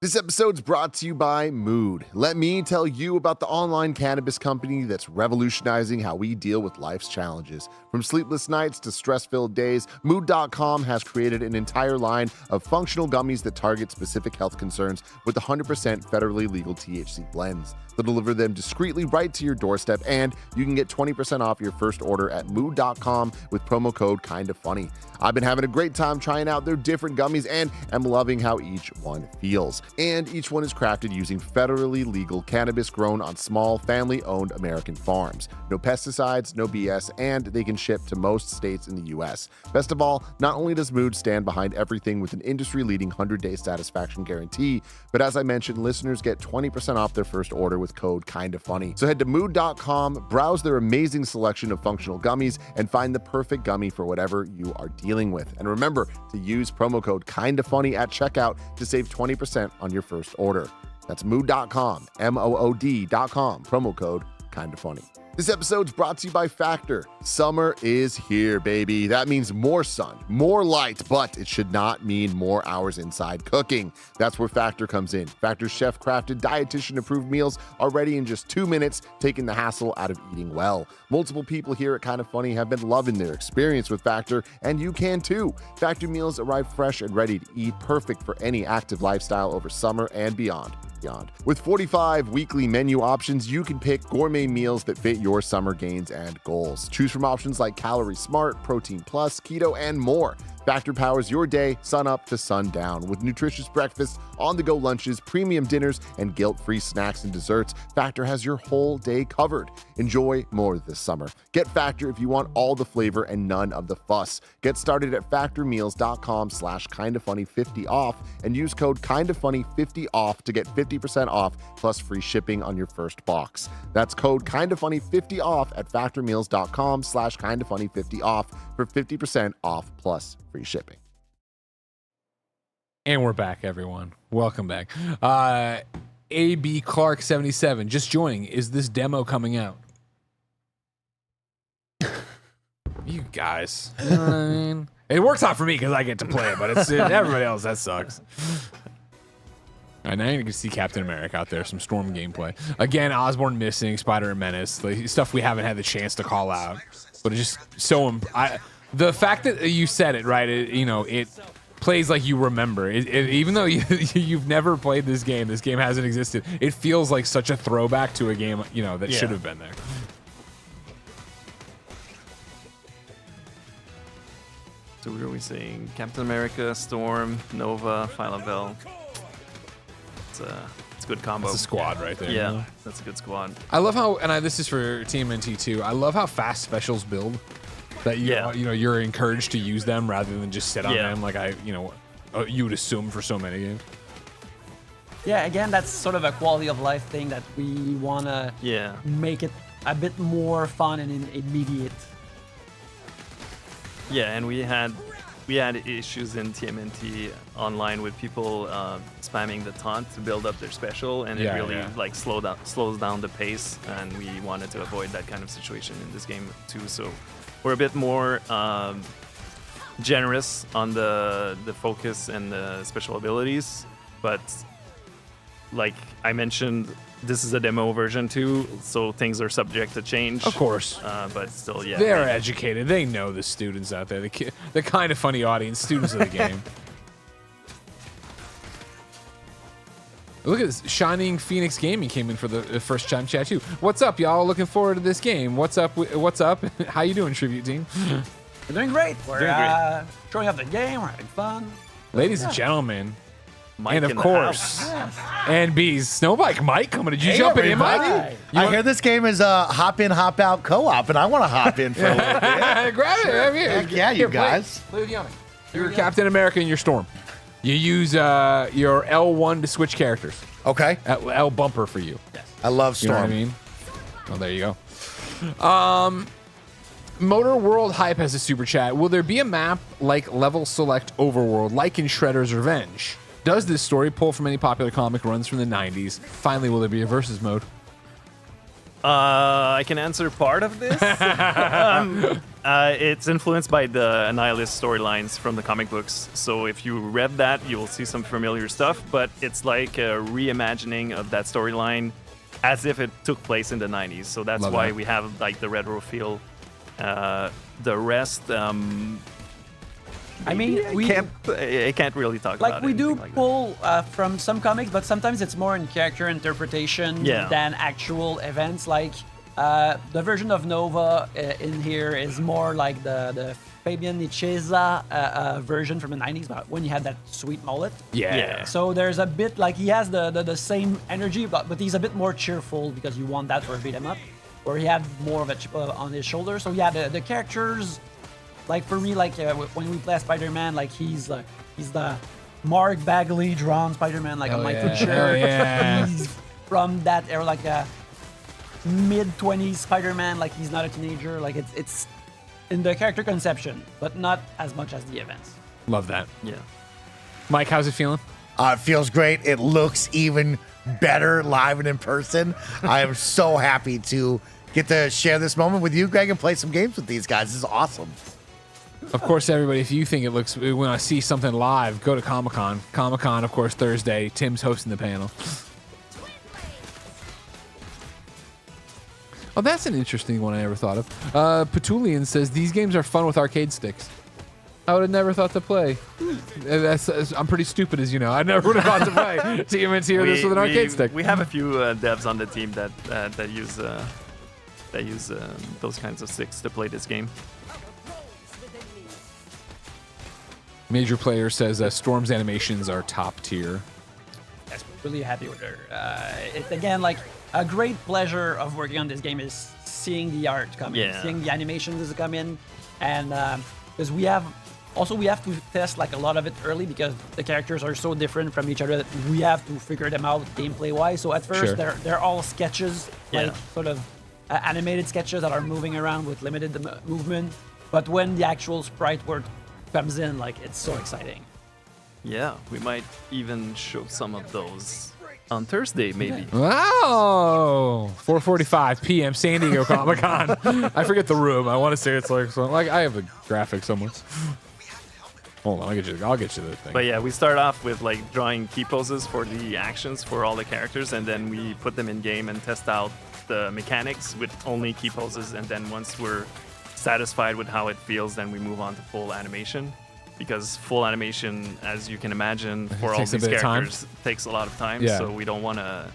This episode's brought to you by Mood. Let me tell you about the online cannabis company that's revolutionizing how we deal with life's challenges. From sleepless nights to stress-filled days, Mood.com has created an entire line of functional gummies that target specific health concerns with 100% federally legal THC blends. They'll deliver them discreetly right to your doorstep, and you can get 20% off your first order at Mood.com with promo code KINDOFFUNNY. I've been having a great time trying out their different gummies and am loving how each one feels. And each one is crafted using federally legal cannabis grown on small, family-owned American farms. No pesticides, no BS, and they can ship to most states in the U.S. Best of all, not only does Mood stand behind everything with an industry-leading 100-day satisfaction guarantee, but as I mentioned, listeners get 20% off their first order with code KINDOFFUNNY. So head to Mood.com, browse their amazing selection of functional gummies, and find the perfect gummy for whatever you are dealing with. And remember to use promo code KINDOFFUNNY at checkout to save 20% on your first order. That's Mood.com, MOOD.com, promo code KINDOFFUNNY. This episode's brought to you by Factor. Summer is here, baby. That means more sun, more light, but it should not mean more hours inside cooking. That's where Factor comes in. Factor's chef-crafted, dietitian-approved meals are ready in just 2 minutes, taking the hassle out of eating well. Multiple people here at Kind of Funny have been loving their experience with Factor, and you can too. Factor meals arrive fresh and ready to eat, perfect for any active lifestyle over summer and beyond. With 45 weekly menu options, you can pick gourmet meals that fit your summer gains and goals. Choose from options like Calorie Smart, Protein Plus, Keto, and more. Factor powers your day, sun up to sundown. With nutritious breakfasts, on-the-go lunches, premium dinners, and guilt-free snacks and desserts, Factor has your whole day covered. Enjoy more this summer. Get Factor if you want all the flavor and none of the fuss. Get started at factormeals.com/kindafunny50 off and use code kindafunny50 off to get 50% off plus free shipping on your first box. That's code kindafunny50 off at factormeals.com/kindafunny50 off for 50% off plus free shipping. And we're back, everyone. Welcome back. AB Clark 77 just joining. Is this demo coming out? You guys. You know what I mean? It works out for me because I get to play it, but it's everybody else that sucks. All right, now you can see Captain America out there, some Storm gameplay. Again, Osborn missing, Spider and Menace, like, stuff we haven't had the chance to call out. But it's just so the fact that you said it, right, it plays like you remember. Even though you've never played this game hasn't existed. It feels like such a throwback to a game, that should have been there. So what are we saying? Captain America, Storm, Nova, Phyla-Vell. It's a good combo. It's a squad right there. Yeah, that's a good squad. I love how, this is for TMNT too. I love how fast specials build. That you're encouraged to use them rather than just sit on them like you would assume for so many games. Yeah, again, that's sort of a quality of life thing that we want to make it a bit more fun and immediate. Yeah, and we had issues in TMNT online with people spamming the taunt to build up their special, and it really slows down the pace, and we wanted to avoid that kind of situation in this game too. So we're a bit more generous on the focus and the special abilities, but like I mentioned, this is a demo version too, so things are subject to change. Of course. But still, They're educated. They know the students out there. The kind of funny audience, students of the game. Look at this. Shining Phoenix Gaming came in for the first time chat too. What's up, y'all? Looking forward to this game. What's up? What's up? How you doing, Tribute Team? We're doing great. We're showing off the game. We're having fun. Ladies and gentlemen, Mike and of in the course, Yes. and Bees, Snowbike Mike coming. Did you jump in, Mike? I hear this game is a hop in, hop out co-op, and I want to hop in for a little bit. Grab it. Have you. Heck yeah, you guys. Play with Yannick. You're Captain America in your Storm. You use your L1 to switch characters. Okay. L bumper for you. I love You know Storm. what I mean? Oh, there you go. Motor World Hype has a super chat. Will there be a map like Level Select Overworld, like in Shredder's Revenge? Does this story pull from any popular comic runs from the 90s? Finally, will there be a versus mode? I can answer part of this. It's influenced by the Annihilus storylines from the comic books. So if you read that, you will see some familiar stuff, but it's like a reimagining of that storyline as if it took place in the 90s. So that's why we have like the retro feel. The rest, I mean, I can't really talk like about we do anything like that. pull from some comics, but sometimes it's more in character interpretation than actual events. Like the version of Nova in here is more like the Fabian Nicieza version from the 90s, but when he had that sweet mullet. Yeah. So there's a bit like he has the same energy, but he's a bit more cheerful because you want that for a beat 'em up, where he had more of a chip on his shoulder. So yeah, the characters. Like for me, like when we play Spider-Man, like he's the Mark Bagley drawn Spider-Man, like on my foot shirt. He's from that era, like a mid-20s Spider-Man. Like he's not a teenager. Like it's in the character conception, but not as much as the events. Love that. Yeah. Mike, how's it feeling? It feels great. It looks even better live and in person. I am so happy to get to share this moment with you, Greg, and play some games with these guys. This is awesome. Of course, everybody, if you think it looks, when I see something live, go to Comic-Con. Comic-Con, of course, Thursday. Tim's hosting the panel. Oh, that's an interesting one I never thought of. Petulian says, these games are fun with arcade sticks. I would have never thought to play. I'm pretty stupid, as you know. I never would have thought to play TMNT or this with an arcade stick. We have a few devs on the team that use those kinds of sticks to play this game. Major Player says Storm's animations are top tier. Yes, we're really happy with her. It's again like a great pleasure of working on this game is seeing the art come in, Yeah. seeing the animations come in, and because we have to test like a lot of it early because the characters are so different from each other that we have to figure them out gameplay wise. So at first Sure. they're all sketches, like Yeah. sort of animated sketches that are moving around with limited movement. But when the actual sprite work comes in, like it's so exciting. Yeah, we might even show some of those on Thursday, maybe. Wow, 4:45 p.m. San Diego Comic Con. I forget the room. I want to say it's like I have a graphic somewhere. Hold on, I'll get you the thing. But yeah, we start off with like drawing key poses for the actions for all the characters, and then we put them in game and test out the mechanics with only key poses. And then once we're satisfied with how it feels, then we move on to full animation. Because full animation, as you can imagine, for all takes a these bit of time. characters, takes a lot of time. Yeah. So we don't want to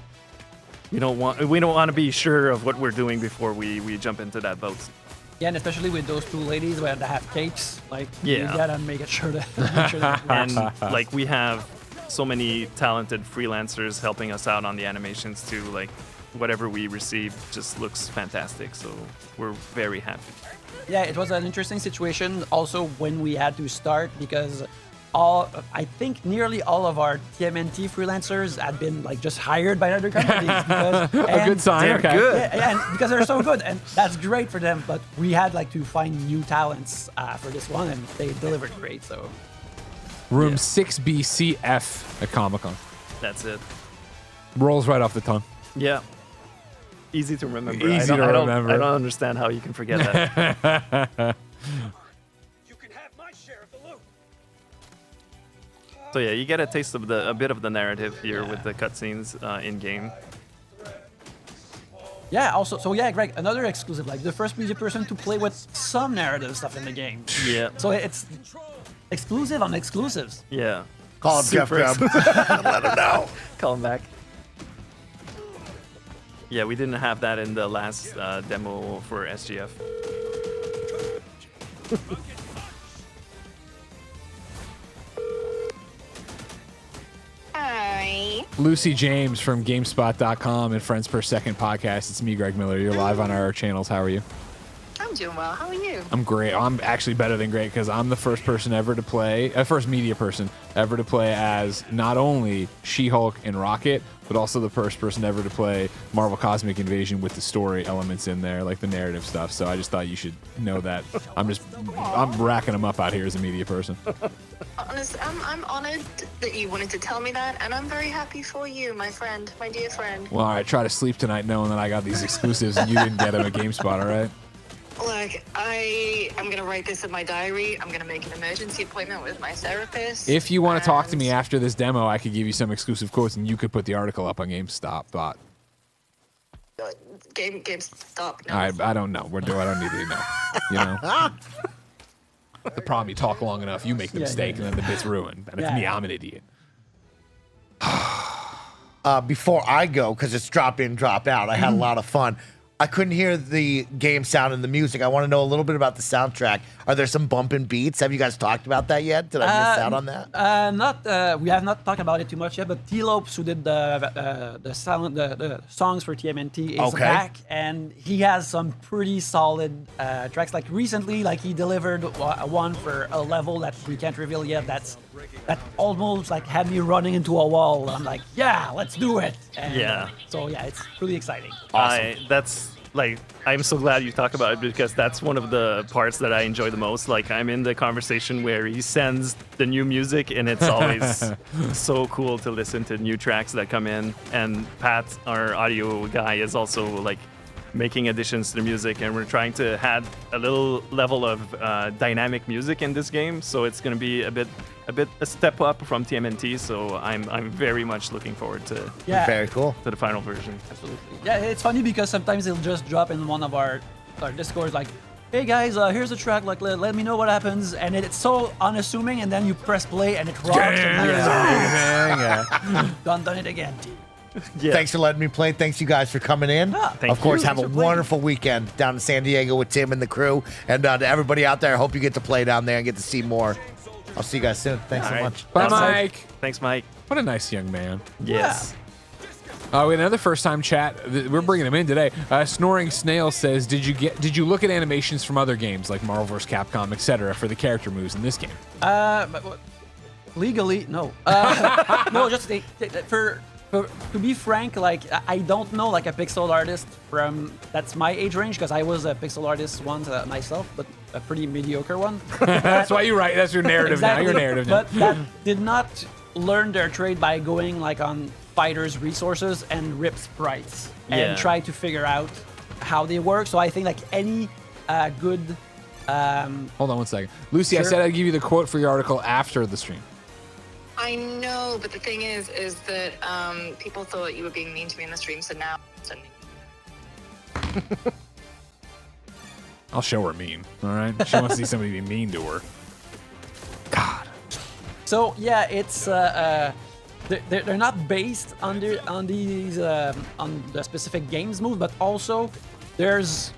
be sure of what we're doing before we jump into that boat. Yeah, and especially with those two ladies where they have capes, like you Yeah. gotta make sure that And like we have so many talented freelancers helping us out on the animations too. Like whatever we receive just looks fantastic. So we're very happy. Yeah, it was an interesting situation also when we had to start because I think nearly all of our TMNT freelancers had been like just hired by other companies because a good sign. they're Okay. good. Yeah, and because they're so good, and that's great for them. But we had like to find new talents for this one, and they delivered great. So Room Yeah. 6BCF at Comic Con. That's it. Rolls right off the tongue. Yeah. Easy to remember. Easy to remember. I don't understand how you can forget that. So yeah, you get a taste of a bit of the narrative here with the cutscenes in game. yeah, also so yeah, Greg, another exclusive, like the first media person to play with some narrative stuff in the game. Yeah. So it's exclusive on exclusives. Yeah. Call him Jeff Super Grubb. Let him know. Call him back. Yeah, we didn't have that in the last demo for SGF. Hi. Lucy James from GameSpot.com and Friends Per Second podcast. It's me, Greg Miller. You're live on our channels. How are you? I'm doing well. How are you? I'm great. I'm actually better than great because I'm the first person ever to play, first media person ever to play as not only She-Hulk and Rocket, but also the first person ever to play Marvel Cosmic Invasion with the story elements in there, like the narrative stuff. So I just thought you should know that. I'm racking them up out here as a media person. Honestly, I'm honored that you wanted to tell me that, and I'm very happy for you, my friend, my dear friend. Well, all right, try to sleep tonight knowing that I got these exclusives and you didn't get them at GameSpot, all right? Look, I'm gonna write this in my diary. I'm gonna make an emergency appointment with my therapist. If you want to talk to me and- after this demo, I could give you some exclusive quotes and you could put the article up on GameStop. But GameStop. No. I don't know. I don't need to know. You know? The problem, you talk long enough, you make the mistake, and then the bit's ruined. And it's me, I'm an idiot. Before I go, because it's drop in, drop out, I had a lot of fun. I couldn't hear the game sound and the music. I want to know a little bit about the soundtrack. Are there some bumping beats? Have you guys talked about that yet? Did I miss out on that? We have not talked about it too much yet, but T-Lopes, who did the songs for TMNT, is Okay. back, and he has some pretty solid tracks. Like recently, like he delivered one for a level that we can't reveal yet. That almost like had me running into a wall. I'm like, yeah, let's do it. And, Yeah. So yeah, it's really exciting. I'm so glad you talk about it because that's one of the parts that I enjoy the most. Like I'm in the conversation where he sends the new music and it's always so cool to listen to new tracks that come in. And Pat, our audio guy, is also like making additions to the music, and we're trying to add a little level of dynamic music in this game. So it's going to be a step up from TMNT. So I'm very much looking forward to Yeah. Very cool. the final version. Yeah, it's funny because sometimes it'll just drop in one of our Discords like, hey guys, here's a track, like let me know what happens, and it's so unassuming, and then you press play and it rocks. Done it again. Yeah. Thanks for letting me play. Thanks you guys for coming in. Thank of course, you. have a Thanks for playing. wonderful weekend down in San Diego with Tim and the crew. And to everybody out there, I hope you get to play down there and get to see more. I'll see you guys soon. Thanks All so right. much. Bye, Awesome. Mike. Thanks, Mike. What a nice young man. Yes. We had another first time chat. We're bringing him in today. Snoring Snail says, "Did you look at animations from other games like Marvel vs. Capcom, etc., for the character moves in this game?" Legally, no. No, just to be frank, like I don't know like a pixel artist from that's my age range because I was a pixel artist once myself, but a pretty mediocre one. That's why you write. That's your narrative now. Your narrative now. But that did not learn their trade by going like on fighters' resources and rip sprites Yeah. and try to figure out how they work. So I think like any good. Hold on one second, Lucy. I Sure. said I'd give you the quote for your article after the stream. I know, but the thing is that people thought you were being mean to me in the stream, so now suddenly. I'll show her mean. All right, she wants to see somebody be mean to her. God. So yeah, it's they're not based on these on the specific games move, but also there's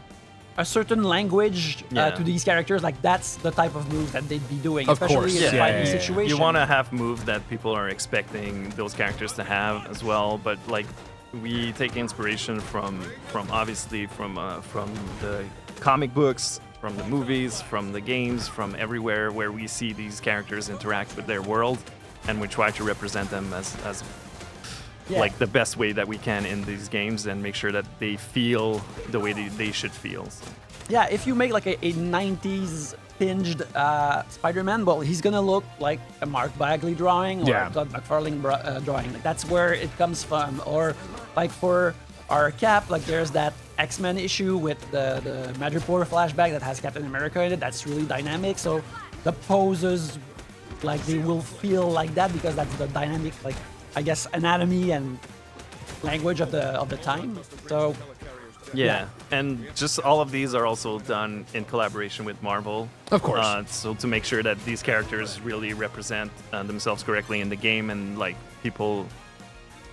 a certain language Yeah. to these characters. Like that's the type of move that they'd be doing, Of especially course. in a Yeah, fighting yeah, yeah. situation. You want to have moves that people are expecting those characters to have as well, but like we take inspiration from obviously from the comic books, from the movies, from the games, from everywhere where we see these characters interact with their world, and we try to represent them as Yeah. like the best way that we can in these games and make sure that they feel the way they should feel. Yeah, if you make like a 90s tinged Spider-Man, well, he's gonna look like a Mark Bagley drawing or Yeah. a Todd McFarlane drawing. Like, that's where it comes from. Or like for our Cap, like there's that X-Men issue with the Madripoor flashback that has Captain America in it. That's really dynamic. So the poses, like they will feel like that because that's the dynamic, like I guess anatomy and language of the time. So Yeah, and just all of these are also done in collaboration with Marvel. Of course. So to make sure that these characters really represent themselves correctly in the game and like people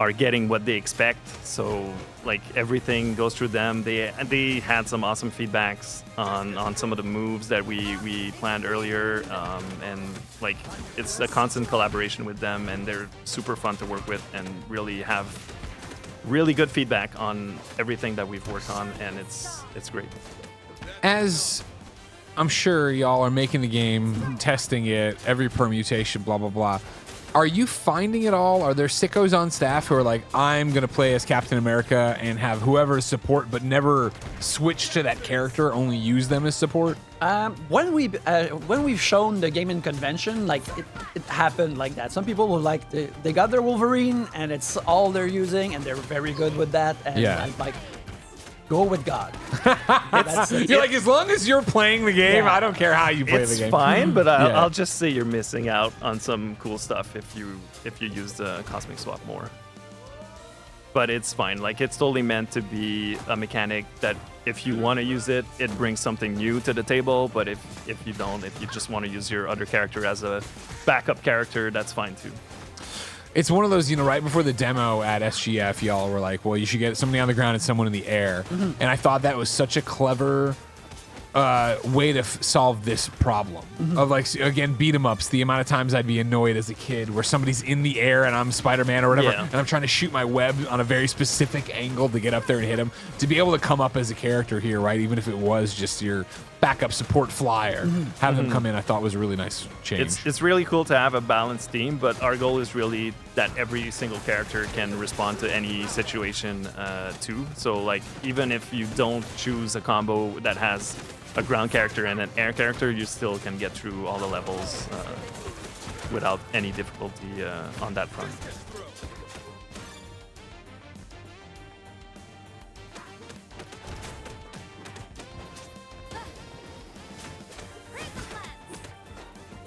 are getting what they expect. So like everything goes through them. They had some awesome feedbacks on some of the moves that we planned earlier, and like it's a constant collaboration with them, and they're super fun to work with and really have really good feedback on everything that we've worked on, and it's great. As I'm sure y'all are making the game, testing it, every permutation, blah, blah, blah. Are you finding it all? Are there sickos on staff who are like, I'm going to play as Captain America and have whoever support, but never switch to that character, only use them as support? when we've shown the game in convention, like it happened like that. Some people will like they got their Wolverine and it's all they're using and they're very good with that. And Yeah. I'm like, go with God. That's it. You're like, as long as you're playing the game, Yeah. I don't care how you play It's the game. fine, but Yeah. I'll just say you're missing out on some cool stuff if you use the Cosmic Swap more. But it's fine. Like it's totally meant to be a mechanic that if you want to use it, it brings something new to the table. But if you don't, if you just want to use your other character as a backup character, that's fine too. It's one of those, right before the demo at SGF, y'all were like, well, you should get somebody on the ground and someone in the air. And I thought that was such a clever way to solve this problem of, like, again, beat 'em ups. The amount of times I'd be annoyed as a kid where somebody's in the air and I'm Spider-Man or whatever, Yeah. and I'm trying to shoot my web on a very specific angle to get up there and hit him. To be able to come up as a character here, right, even if it was just your backup support flyer, have them come in, I thought was a really nice change. It's really cool to have a balanced team, but our goal is really that every single character can respond to any situation too. So like even if you don't choose a combo that has a ground character and an air character, you still can get through all the levels without any difficulty on that front.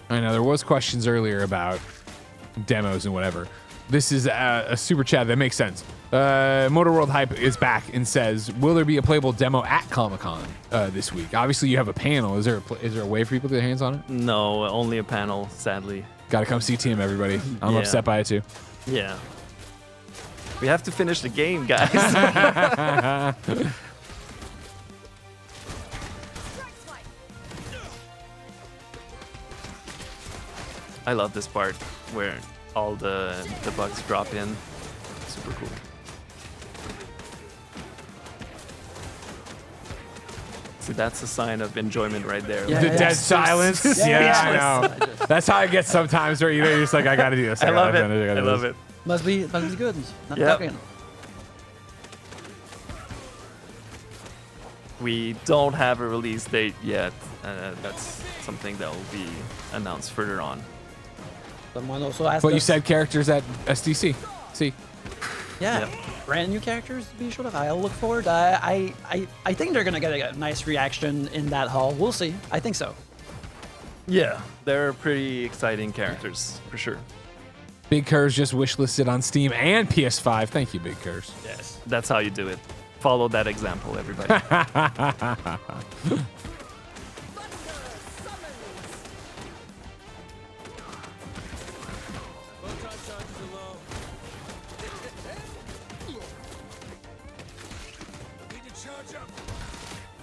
I know there was questions earlier about demos and whatever. This is a super chat that makes sense. Motor World Hype is back and says, "Will there be a playable demo at Comic-Con this week?" Obviously, you have a panel. Is there a way for people to get their hands on it? No, only a panel, sadly. Got to come see Tim, everybody. I'm Yeah. upset by it too. Yeah. We have to finish the game, guys. I love this part where all the bugs drop in. Super cool. See, that's a sign of enjoyment right there. Yeah, The yeah. dead silence. Yeah, I know. That's how I get sometimes, where you're just like, I gotta do this. I love it. gotta do I this. love it. Must be good. Not Yeah. talking. We don't have a release date yet. That's something that will be announced further on. Someone also asked But you us- said characters at SDC. See, Yeah, Yep. brand new characters to be sure of. I'll look forward. I think they're gonna get a nice reaction in that hall. We'll see. I think so. Yeah, they're pretty exciting characters for sure. Big Curse just wishlisted on Steam and PS5. Thank you, Big Curse. Yes, that's how you do it. Follow that example, everybody.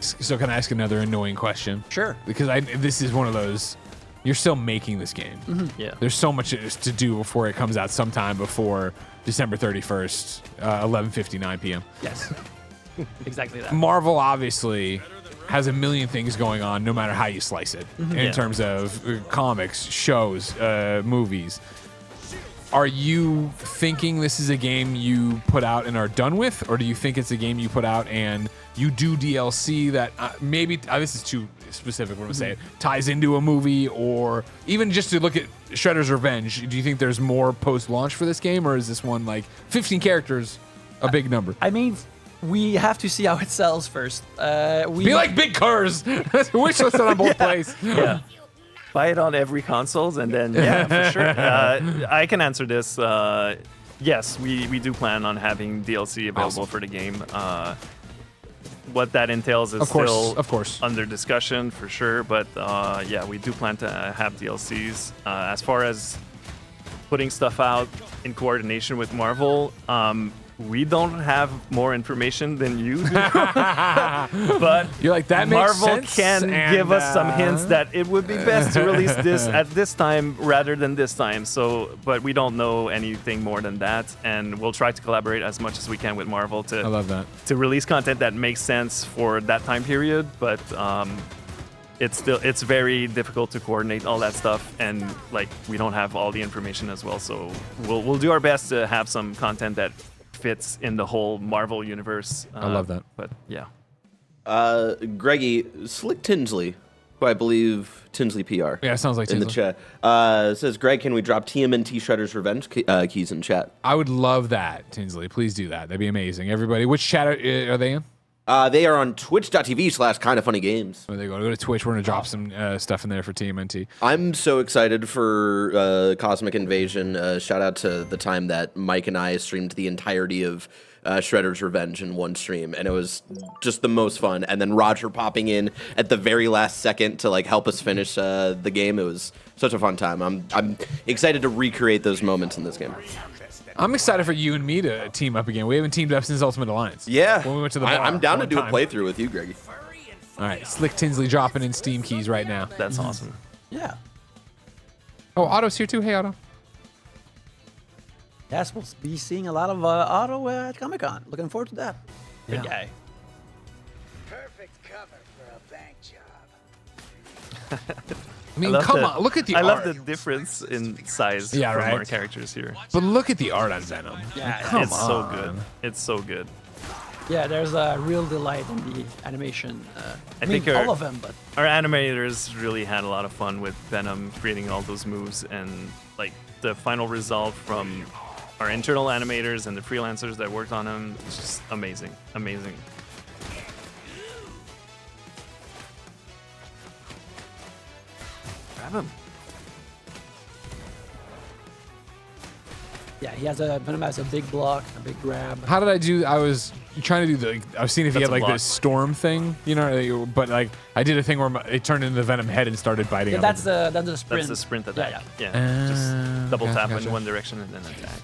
So can I ask another annoying question? Sure. Because this is one of those. You're still making this game. Yeah. There's so much to do before it comes out sometime before December 31st, 11:59 p.m. Yes. Exactly that. Marvel obviously has a million things going on, no matter how you slice it, in Yeah. terms of comics, shows, movies. Are you thinking this is a game you put out and are done with, or do you think it's a game you put out and you do DLC that maybe this is too specific? What I'm gonna say it ties into a movie, or even just to look at Shredder's Revenge? Do you think there's more post-launch for this game, or is this one like 15 characters, a big number? I mean, we have to see how it sells first. We Be like Big Curs. Wish listed on both plays. Yeah. Buy it on every consoles, and then yeah, for sure. I can answer this. Yes, we do plan on having DLC available Awesome. for the game. What that entails is Of course, still of course. under discussion for sure. But yeah, we do plan to have DLCs. As far as putting stuff out in coordination with Marvel, we don't have more information than you do. But You're like, that makes Marvel sense, can and, give us some hints that it would be best to release this at this time rather than this time. So, but we don't know anything more than that, and we'll try to collaborate as much as we can with Marvel I love that. to release content that makes sense for that time period. But it's very difficult to coordinate all that stuff, and like we don't have all the information as well. So we'll do our best to have some content that fits in the whole Marvel universe. I love that. But yeah. Greggy, Slick Tinsley, who I believe Tinsley PR. Yeah, it sounds like in the Tinsley. chat. Says, Greg, can we drop TMNT Shredder's Revenge keys in chat? I would love that, Tinsley. Please do that. That'd be amazing. Everybody, which chat are they in? They are on twitch.tv/kindafunnygames. There they go. Go to Twitch. We're going to drop some stuff in there for TMNT. I'm so excited for Cosmic Invasion. Shout out to the time that Mike and I streamed the entirety of Shredder's Revenge in one stream, and it was just the most fun. And then Roger popping in at the very last second to like help us finish the game. It was such a fun time. I'm excited to recreate those moments in this game. I'm excited for you and me to team up again. We haven't teamed up since Ultimate Alliance. Yeah, When we went to the bar. I'm down to one do a time. playthrough with you, Greggy. All right. Slick Tinsley dropping in Steam keys right now. That's awesome. Yeah. Oh, Otto's here too. Hey, Otto. Yes, we'll be seeing a lot of Otto at Comic Con. Looking forward to that. Good guy. Perfect cover for a bank job. I mean, love come the- on. Look at the I art. love the difference in size Yeah, from right. our characters here. But look at the art on Venom. Yeah, Come It's so on. good. It's so good. Yeah, there's a real delight in the animation. I mean, think all of them, but Our animators really had a lot of fun with Venom creating all those moves, and like the final result from our internal animators and the freelancers that worked on them is just amazing. Amazing. Grab him. yeah, Venom has a big block, a big grab. How did I do? I was trying to do the. I was seeing if he That's had a like block. this storm thing, you know. But like, I did a thing where it turned into the Venom head and started biting. Yeah, other that's the sprint. That's the sprint attack. Yeah, Yeah. Just double gotcha, tap gotcha. in one direction and then attack.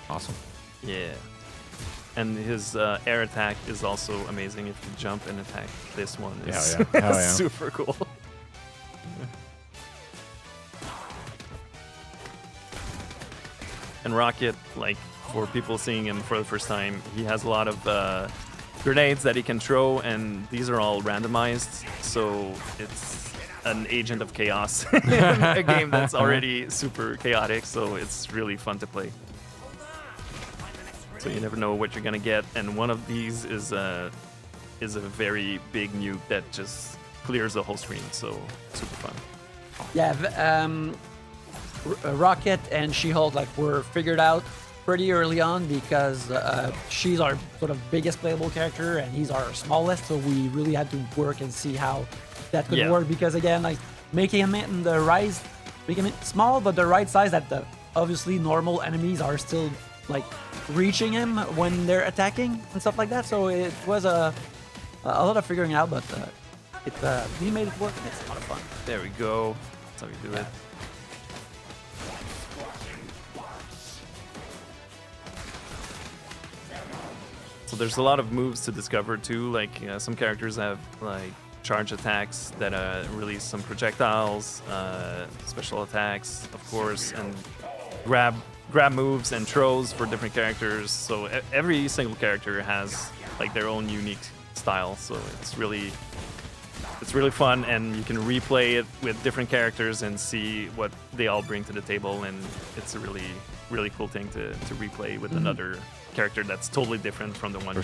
Awesome. Yeah. And his air attack is also amazing if you jump and attack. This one is Hell yeah. super cool. And Rocket, like for people seeing him for the first time, he has a lot of grenades that he can throw, and these are all randomized. So it's an agent of chaos in a game that's already super chaotic. So it's really fun to play. So you never know what you're gonna get, and one of these is a very big nuke that just clears the whole screen. So super fun. Yeah, Rocket and She-Hulk were figured out pretty early on because she's our sort of biggest playable character and he's our smallest, so we really had to work and see how that could work. Because again, like making him small but the right size that the obviously normal enemies are still like reaching him when they're attacking and stuff like that. So it was a lot of figuring out, but we made it work and it's a lot of fun. There we go. That's how we do it. So there's a lot of moves to discover too. Like some characters have like charge attacks that release some projectiles, special attacks, of course, and grab moves and throws for different characters. So every single character has like their own unique style. So it's really fun, and you can replay it with different characters and see what they all bring to the table. And it's a really cool thing to replay with another character that's totally different from the one you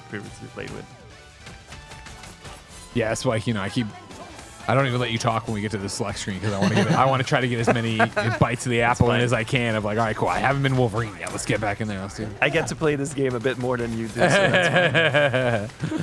previously played with. Yeah, that's why I don't even let you talk when we get to the select screen because I want to try to get as many bites of the apple in as I can. Of like, all right, cool. I haven't been Wolverine yet. Let's get back in there. Let's do it. I get to play this game a bit more than you do. So that's fun.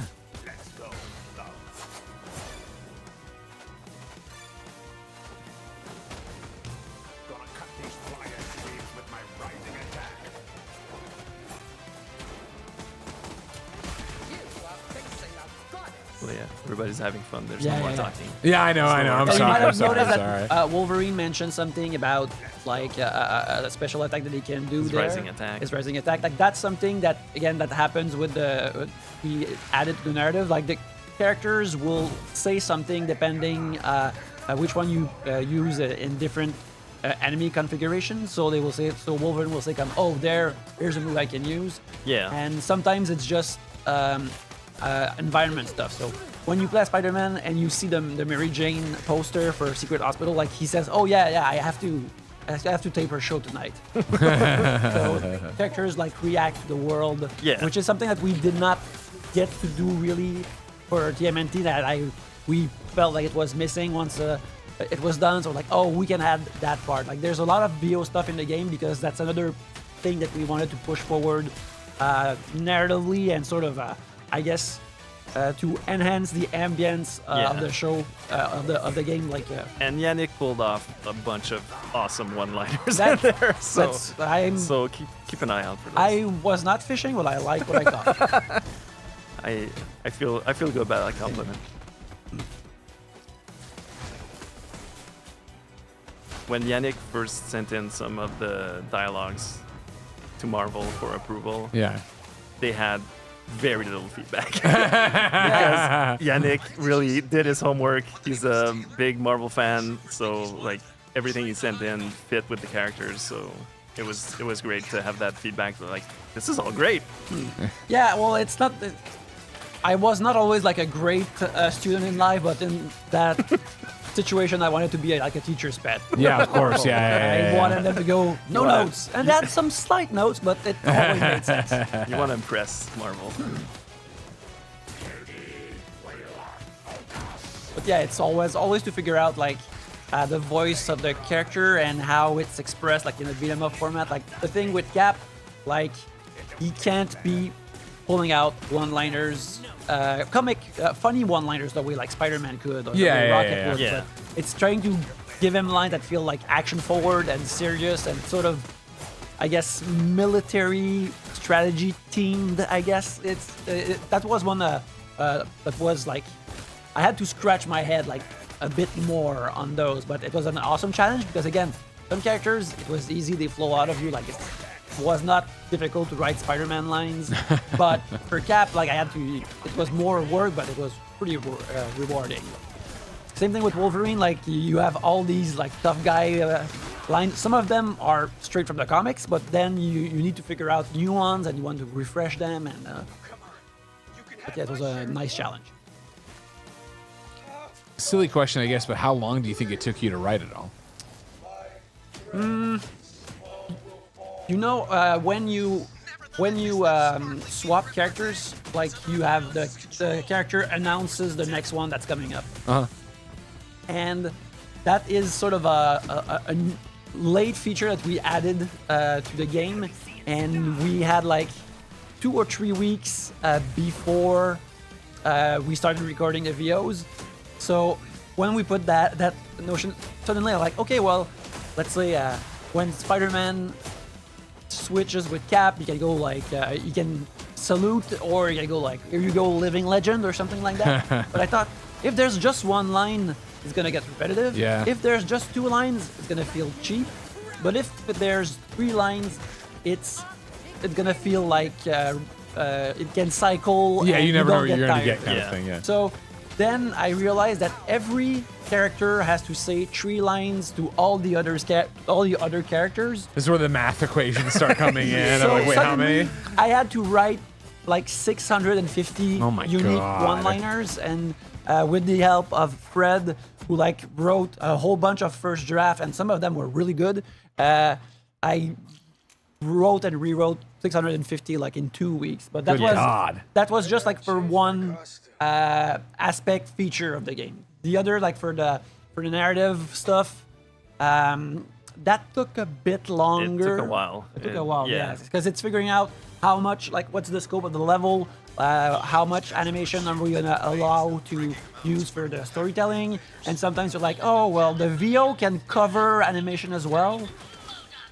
Well, yeah, everybody's having fun. There's no more talking. Yeah, I know. I'm You sorry. might I'm have sorry. noticed I'm that sorry. Wolverine mentioned something about like a special attack that he can do. His there. rising attack. His rising attack. Like that's something that that happens with we added to the narrative. Like the characters will say something depending which one you use in different enemy configurations. So they will say. So Wolverine will say, "Oh, here's a move I can use." Yeah. And sometimes it's just environment stuff. So when you play Spider-Man and you see the Mary Jane poster for Secret Hospital, like he says, "Oh yeah, I have to tape her show tonight." So characters like react to the world, which is something that we did not get to do really for TMNT. That we felt like it was missing once it was done. So like, oh, we can add that part. Like there's a lot of VO stuff in the game because that's another thing that we wanted to push forward narratively and sort of. I guess to enhance the ambience of the show of the game, and Yannick pulled off a bunch of awesome one-liners in there. So keep an eye out for this. I was not fishing, but I like what I got. I feel good about that compliment. When Yannick first sent in some of the dialogues to Marvel for approval, they had very little feedback because Yannick really did his homework. He's a big Marvel fan, so like everything he sent in fit with the characters. So it was great to have that feedback. Like this is all great. Yeah, well, it's not. I was not always like a great student in life, but in that situation, I wanted to be like a teacher's pet. Yeah, of course. I wanted them to go no notes, and that's some slight notes, but it always made sense. You want to impress Marvel. But yeah, it's always to figure out like the voice of the character and how it's expressed, like in a beat 'em up format. Like the thing with Cap, like he can't be pulling out one-liners, funny one-liners the way like Spider-Man could or the way Rocket would. But it's trying to give him lines that feel like action-forward and serious and sort of, I guess, military strategy themed. I guess that was one that was like I had to scratch my head like a bit more on those, but it was an awesome challenge because again, some characters it was easy, they flow out of you, like it was not difficult to write Spider-Man lines, but for Cap, like it was more work, but it was pretty rewarding. Same thing with Wolverine, like you have all these like tough guy lines. Some of them are straight from the comics, but then you need to figure out new ones and you want to refresh them. And but yeah, it was a nice challenge. Silly question, I guess, but how long do you think it took you to write it all? You know, when you swap characters, like you have the character announces the next one that's coming up, and that is sort of a late feature that we added to the game, and we had like 2 or 3 weeks before we started recording the VOs. So when we put that notion, suddenly I'm like, okay, well, let's say when Spider-Man switches with Cap, you can go like you can salute, or you can go like, here you go, living legend or something like that. But I thought if there's just one line, it's gonna get repetitive. Yeah. If there's just 2 lines, it's gonna feel cheap. But if there's 3 lines, it's gonna feel like it can cycle. Yeah, and you never know don't what you're gonna tired. get, kind of Yeah. thing. Yeah. So then I realized that every character has to say 3 lines to all the other characters. This is where the math equations start coming in. So I'm like, wait, how suddenly, many? I had to write like 650 Oh my unique God. one-liners, and with the help of Fred, who like wrote a whole bunch of first draft, and some of them were really good. I wrote and rewrote 650 like in 2 weeks, but that Good was God. that was just like for one aspect feature of the game. The other, like for the narrative stuff, that took a bit longer. It took a while. It took a while, Yeah. yeah, because it's figuring out how much, like, what's the scope of the level, how much animation are we gonna allow to use for the storytelling, and sometimes you're like, oh well, the VO can cover animation as well.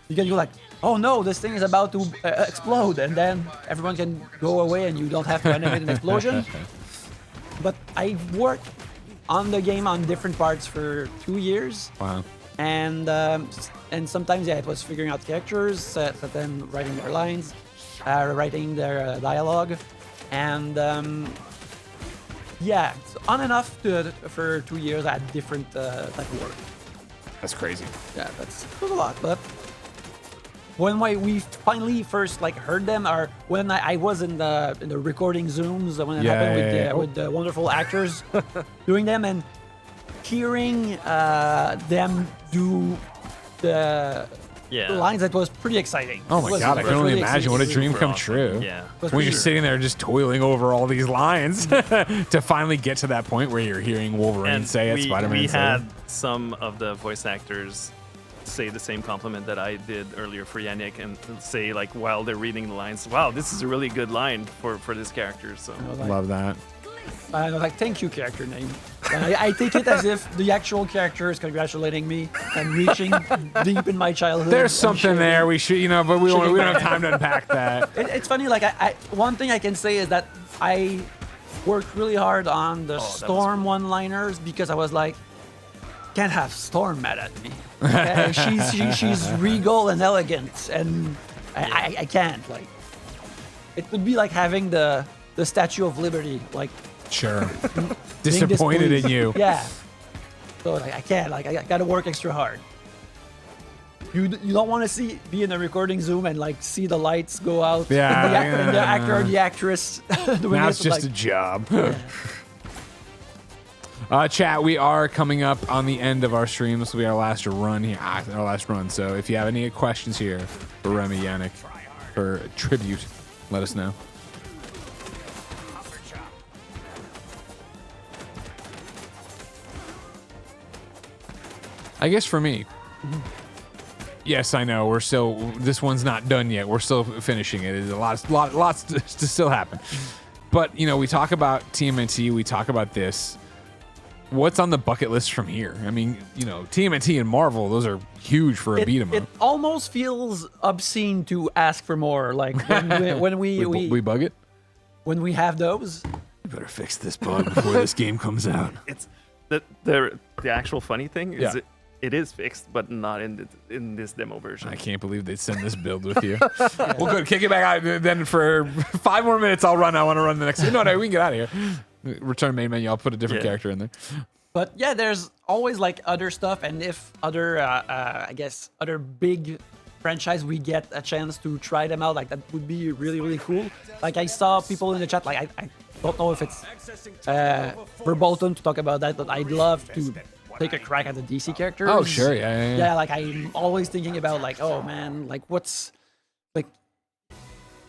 You can go like, oh no, this thing is about to explode, and then everyone can go away and you don't have to animate an explosion. But I worked on the game on different parts for 2 years. Wow. And sometimes, yeah, it was figuring out characters, then writing their lines, writing their dialogue, and yeah, so on and off for 2 years I had different type of work. That's crazy. Yeah, it was a lot. But when we finally first like heard them, or when I was in the recording Zooms when it happened with the wonderful actors doing them, and hearing them do the lines, that was pretty exciting. Oh my God, I can only imagine what a dream come true. Yeah. When you're sitting there just toiling over all these lines to finally get to that point where you're hearing Wolverine And say it, Spider-Man we say had it. some of the voice actors say the same compliment that I did earlier for Yannick, and say like while they're reading the lines, wow, this is a really good line for this character. So I was like, Love that. I was like, thank you, character name. And I take it as if the actual character is congratulating me and reaching deep in my childhood. There's and something sharing. there we should, but we don't have time to unpack that. It's funny, like, one thing I can say is that I worked really hard on the Storm one-liners, because I was like, can't have Storm mad at me. Okay? she's regal and elegant, and I can't. Like, it would be like having the Statue of Liberty, like, Sure. being Disappointed displeased. in you. Yeah. So like, I can't. Like, I gotta work extra hard. You don't want to be in a recording Zoom and like see the lights go out. Yeah, And the yeah. actor or the actress doing Now it, it's just a like, job. Chat, we are coming up on the end of our stream. This will be our last run here. Our last run. So if you have any questions here for Remy Yannick for tribute, let us know. I guess for me, yes, I know this one's not done yet. We're still finishing it. There's lots to still happen. But, we talk about TMNT, we talk about this. What's on the bucket list from here? I mean, TMNT and Marvel, those are huge for a beat 'em It up. almost feels obscene to ask for more. Like when We bug it? when we have those. We better fix this bug before this game comes out. it's the actual funny thing is Yeah. it is fixed, but not in this demo version. I can't believe they'd send this build with you. Well, good. Kick it back out. Then for 5 more minutes, I'll run. I want to run the next. No, we can get out of here. Return main menu. I'll put a different Yeah. character in there. But yeah, there's always like other stuff, and if other, I guess, other big franchise we get a chance to try them out, like that would be really really cool. Like I saw people in the chat, like I don't know if it's verboten to talk about that, but I'd love to take a crack at the DC characters. Oh, sure, yeah. Yeah, like I'm always thinking about like, oh man, like what's like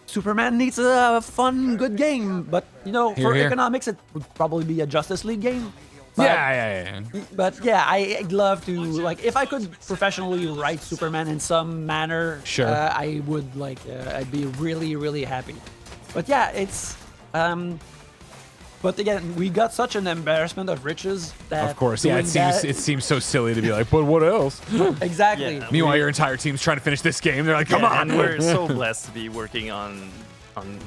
Superman needs a fun, good game, but you know, for Here. economics, it would probably be a Justice League game. But, Yeah. But yeah, I'd love to like if I could professionally write Superman in some manner. Sure. I would like. I'd be really, really happy. But yeah, it's. But again, we got such an embarrassment of riches that. Of course, yeah. doing It seems so silly to be like, but what else? exactly. Yeah. Meanwhile, your entire team's trying to finish this game. They're like, come Yeah, on. and we're so blessed to be working on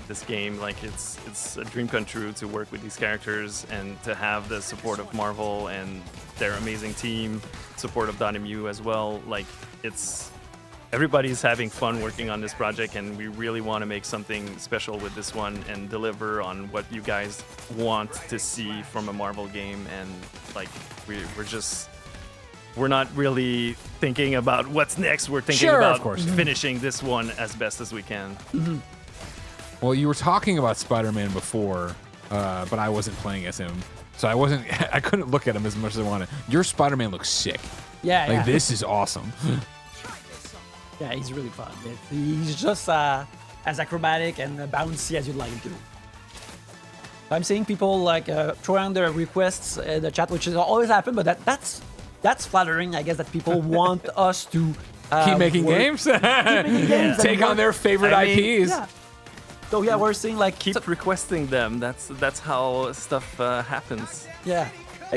this game. Like it's a dream come true to work with these characters and to have the support of Marvel and their amazing team, support of Dotemu as well. Like everybody's having fun working on this project, and we really want to make something special with this one and deliver on what you guys want to see from a Marvel game. And like we're not really thinking about what's next. We're thinking Sure, about of course. finishing this one as best as we can. Well, you were talking about Spider-Man before, but I wasn't playing as him, so I couldn't look at him as much as I wanted. Your Spider-Man looks sick. Yeah, Like yeah. this is awesome. Yeah, he's really fun. He's just as acrobatic and bouncy as you'd like him to. I'm seeing people like throwing their requests in the chat, which has always happened, but that's flattering. I guess that people want us to Keep making work- games. making games and Take on work- their favorite I mean, IPs. Yeah. So yeah, we're seeing like Keep requesting them. That's how stuff happens. yeah,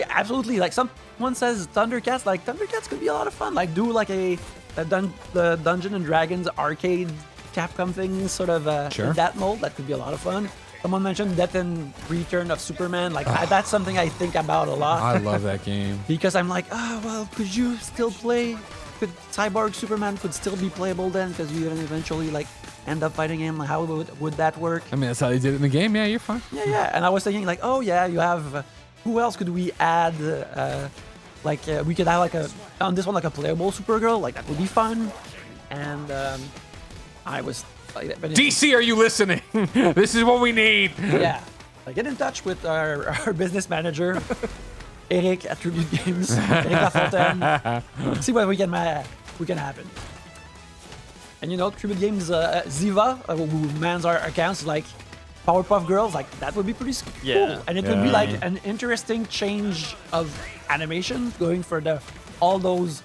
absolutely. Like someone says Thundercats, like Thundercats could be a lot of fun. Like do like the Dungeon and Dragons arcade Capcom thing, sort of Sure. in that mold. That could be a lot of fun. Someone mentioned Death and Return of Superman. Like that's something I think about a lot. I love that game. Because I'm like, oh well, could you still play? Could Cyborg Superman could still be playable then? Because you eventually like end up fighting him. Like, how would that work? I mean, that's how they did it in the game. Yeah, you're fine. Yeah. And I was thinking like, oh yeah, you have. Who else could we add? We could have like on this one like a playable Supergirl. Like that would be fun. And I was like, but DC, are you listening? This is what we need. yeah, like get in touch with our business manager, Eric at Tribute Games, Eric Lafontaine. See what we can happen. And you know, Tribute Games, Ziva, who mans our accounts, like Powerpuff Girls, like that would be pretty cool. Yeah. And it would be like an interesting change of animation, going for all those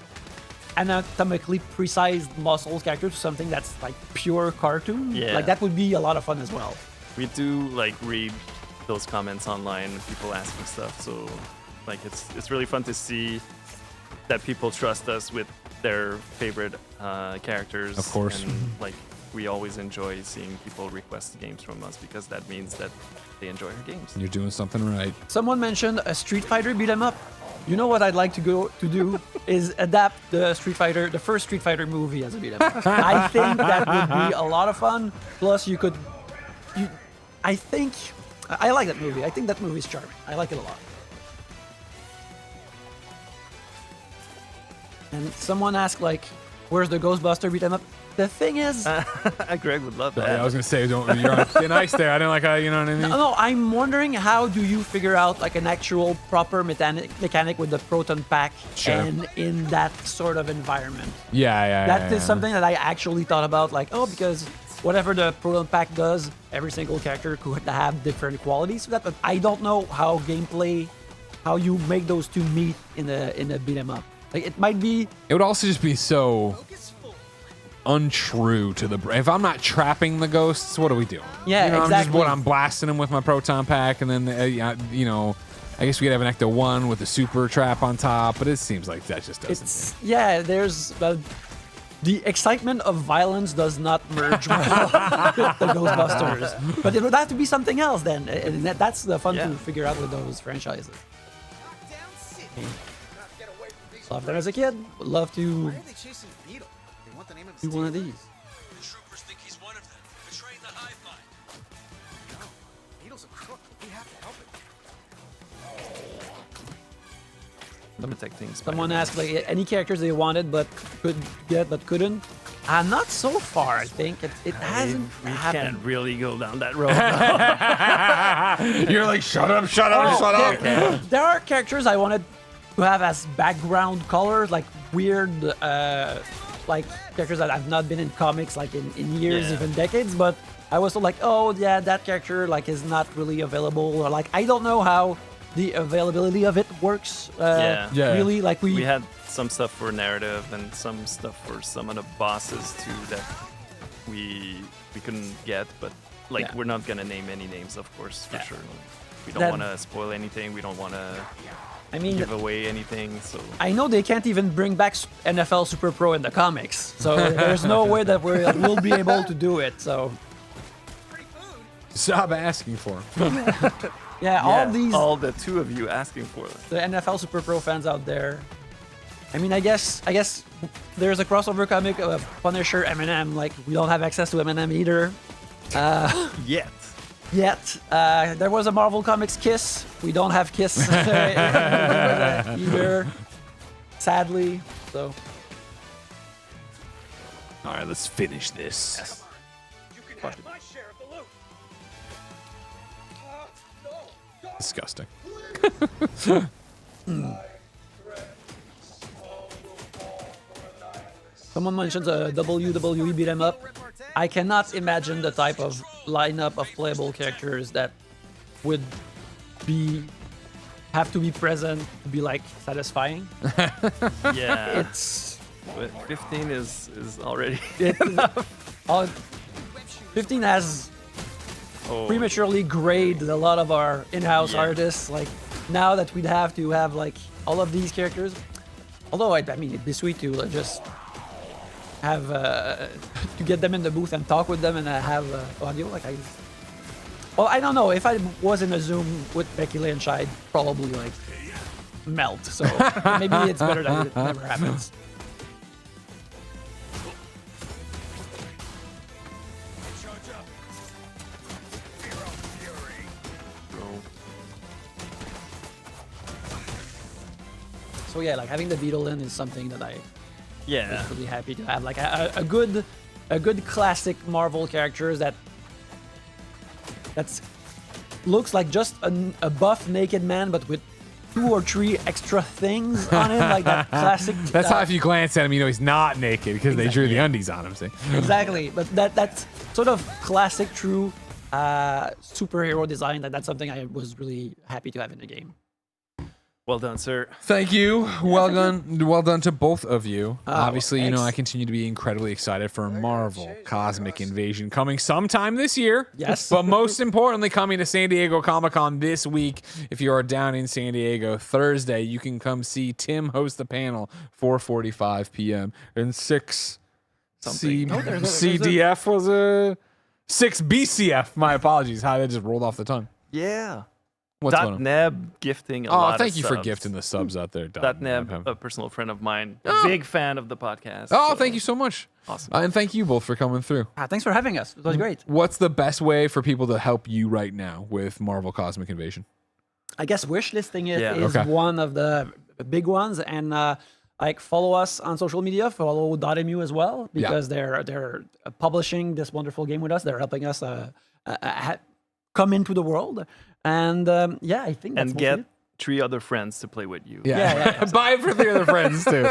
anatomically precise muscles characters to something that's like pure cartoon. Yeah. Like that would be a lot of fun as well. We do like read those comments online, people asking stuff. So like it's really fun to see that people trust us with their favorite characters. Of course. And like we always enjoy seeing people request games from us because that means that they enjoy our games. You're doing something right. Someone mentioned a Street Fighter beat 'em up. You know what I'd like to do is adapt the first Street Fighter movie as a beat 'em up. I think that would be a lot of fun. Plus, I like that movie. I think that movie's charming. I like it a lot. And someone asked like, "Where's the Ghostbuster beat 'em up?" The thing is, Greg would love Yeah, that. I was gonna say, you're on thin ice there. I didn't like how, you know what I mean? no, I'm wondering how do you figure out like an actual proper mechanic with the proton pack Sure. and in that sort of environment. Yeah. That is something that I actually thought about, like, because whatever the proton pack does, every single character could have different qualities for that. But I don't know how you make those two meet in a beat 'em up. Like it might be It would also just be so untrue to the if I'm not trapping the ghosts, what are we doing? Yeah, you know, exactly. I'm blasting them with my proton pack, and then I guess we could have an Ecto 1 with the super trap on top, but it seems like that just doesn't. there's the excitement of violence does not merge well with the Ghostbusters. But it would have to be something else then. And that's the fun to figure out with those franchises. Loved them as a kid. Would love to do one of these. Troopers think he's one of them, betraying the Hi-Fi. Beetle's a crook. We have to help him. protecting Someone Spider-Man. asked like any characters they wanted but could get but couldn't. Not so far. I think it hasn't We happened. can't really go down that road. You're like, shut up, shut up, Oh, shut up. there are characters I wanted to have as background colors, like weird, like characters that have not been in comics like in years, Yeah. even decades. But I was so like, oh yeah, that character like is not really available, or like I don't know how the availability of it works. Yeah. Yeah. Really, like We had some stuff for narrative and some stuff for some of the bosses too that we couldn't get, but like Yeah. we're not gonna name any names, of course, for Yeah. sure. We don't That- want to spoil anything. We don't want to I mean, give away anything. So I know they can't even bring back NFL Super Pro in the comics, so there's no way that we'll be able to do it. So Stop asking for him. yeah, all the two of you asking for it. the NFL Super Pro fans out there. I mean, I guess there's a crossover comic of Punisher Eminem. Like we don't have access to Eminem either Yet. yet. There was a Marvel Comics Kiss. We don't have Kiss either, sadly. So All right, let's finish this. You can have my share of the loot. No. Disgusting. someone mentions a WWE beat 'em up. I cannot imagine the type of lineup of playable characters that would have to be present to be like satisfying. Yeah. It's But 15 is already. all, 15 has Oh, prematurely graded a lot of our in-house Yeah. artists. Like now that we'd have to have like all of these characters. Although I mean, it'd be sweet to just have to get them in the booth and talk with them and have audio. Like well, I don't know if I was in a Zoom with Becky Lynch, I'd probably like melt. So maybe it's better that it never happens. So yeah, like having the Beetle in is something that I yeah. was really happy to have. Like a good classic Marvel characters that's looks like just a buff naked man, but with 2 or 3 extra things on him, like that classic. That's how if you glance at him, you know he's not naked because they drew the undies on him. See? Exactly, but that's sort of classic, true superhero design. That's something I was really happy to have in the game. Well done, sir. Thank you. Well done to both of you. Obviously, you know, thanks. I continue to be incredibly excited for Marvel Cosmic Invasion coming sometime this year. Yes. But most importantly, coming to San Diego Comic-Con this week. If you are down in San Diego Thursday, you can come see Tim host the panel 4:45 p.m. and 6 Something. there's a- CDF was a 6 BCF. My apologies. How that just rolled off the tongue. Yeah. What's going on? .neb gifting a lot Oh, of thank you for subs. gifting the subs out there. .neb, a personal friend of mine, Oh. big fan of the podcast. Oh, so thank you so much. Awesome. And thank you both for coming through. Thanks for having us. It was great. What's the best way for people to help you right now with Marvel Cosmic Invasion? I guess wish listing it Yeah. is Okay. one of the big ones, and like follow us on social media. Follow .mu as well because they're publishing this wonderful game with us. They're helping us come into the world, and yeah, I think that's And mostly get it. 3 other friends to play with you. Yeah, Buy it for 3 other friends too.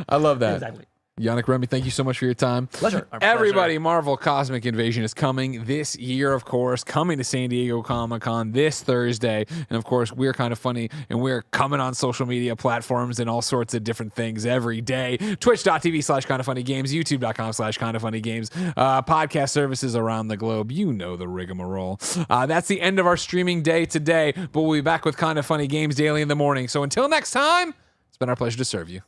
I love that. exactly. Yannick Remy, thank you so much for your time. Pleasure. Our pleasure. Everybody, Marvel Cosmic Invasion is coming this year, of course, coming to San Diego Comic-Con this Thursday. And of course, we're kind of funny and we're coming on social media platforms and all sorts of different things every day. Twitch.tv/kindoffunnygames, YouTube.com/kindoffunnygames, podcast services around the globe. You know the rigmarole. That's the end of our streaming day today, but we'll be back with Kind of Funny Games daily in the morning. So until next time, it's been our pleasure to serve you.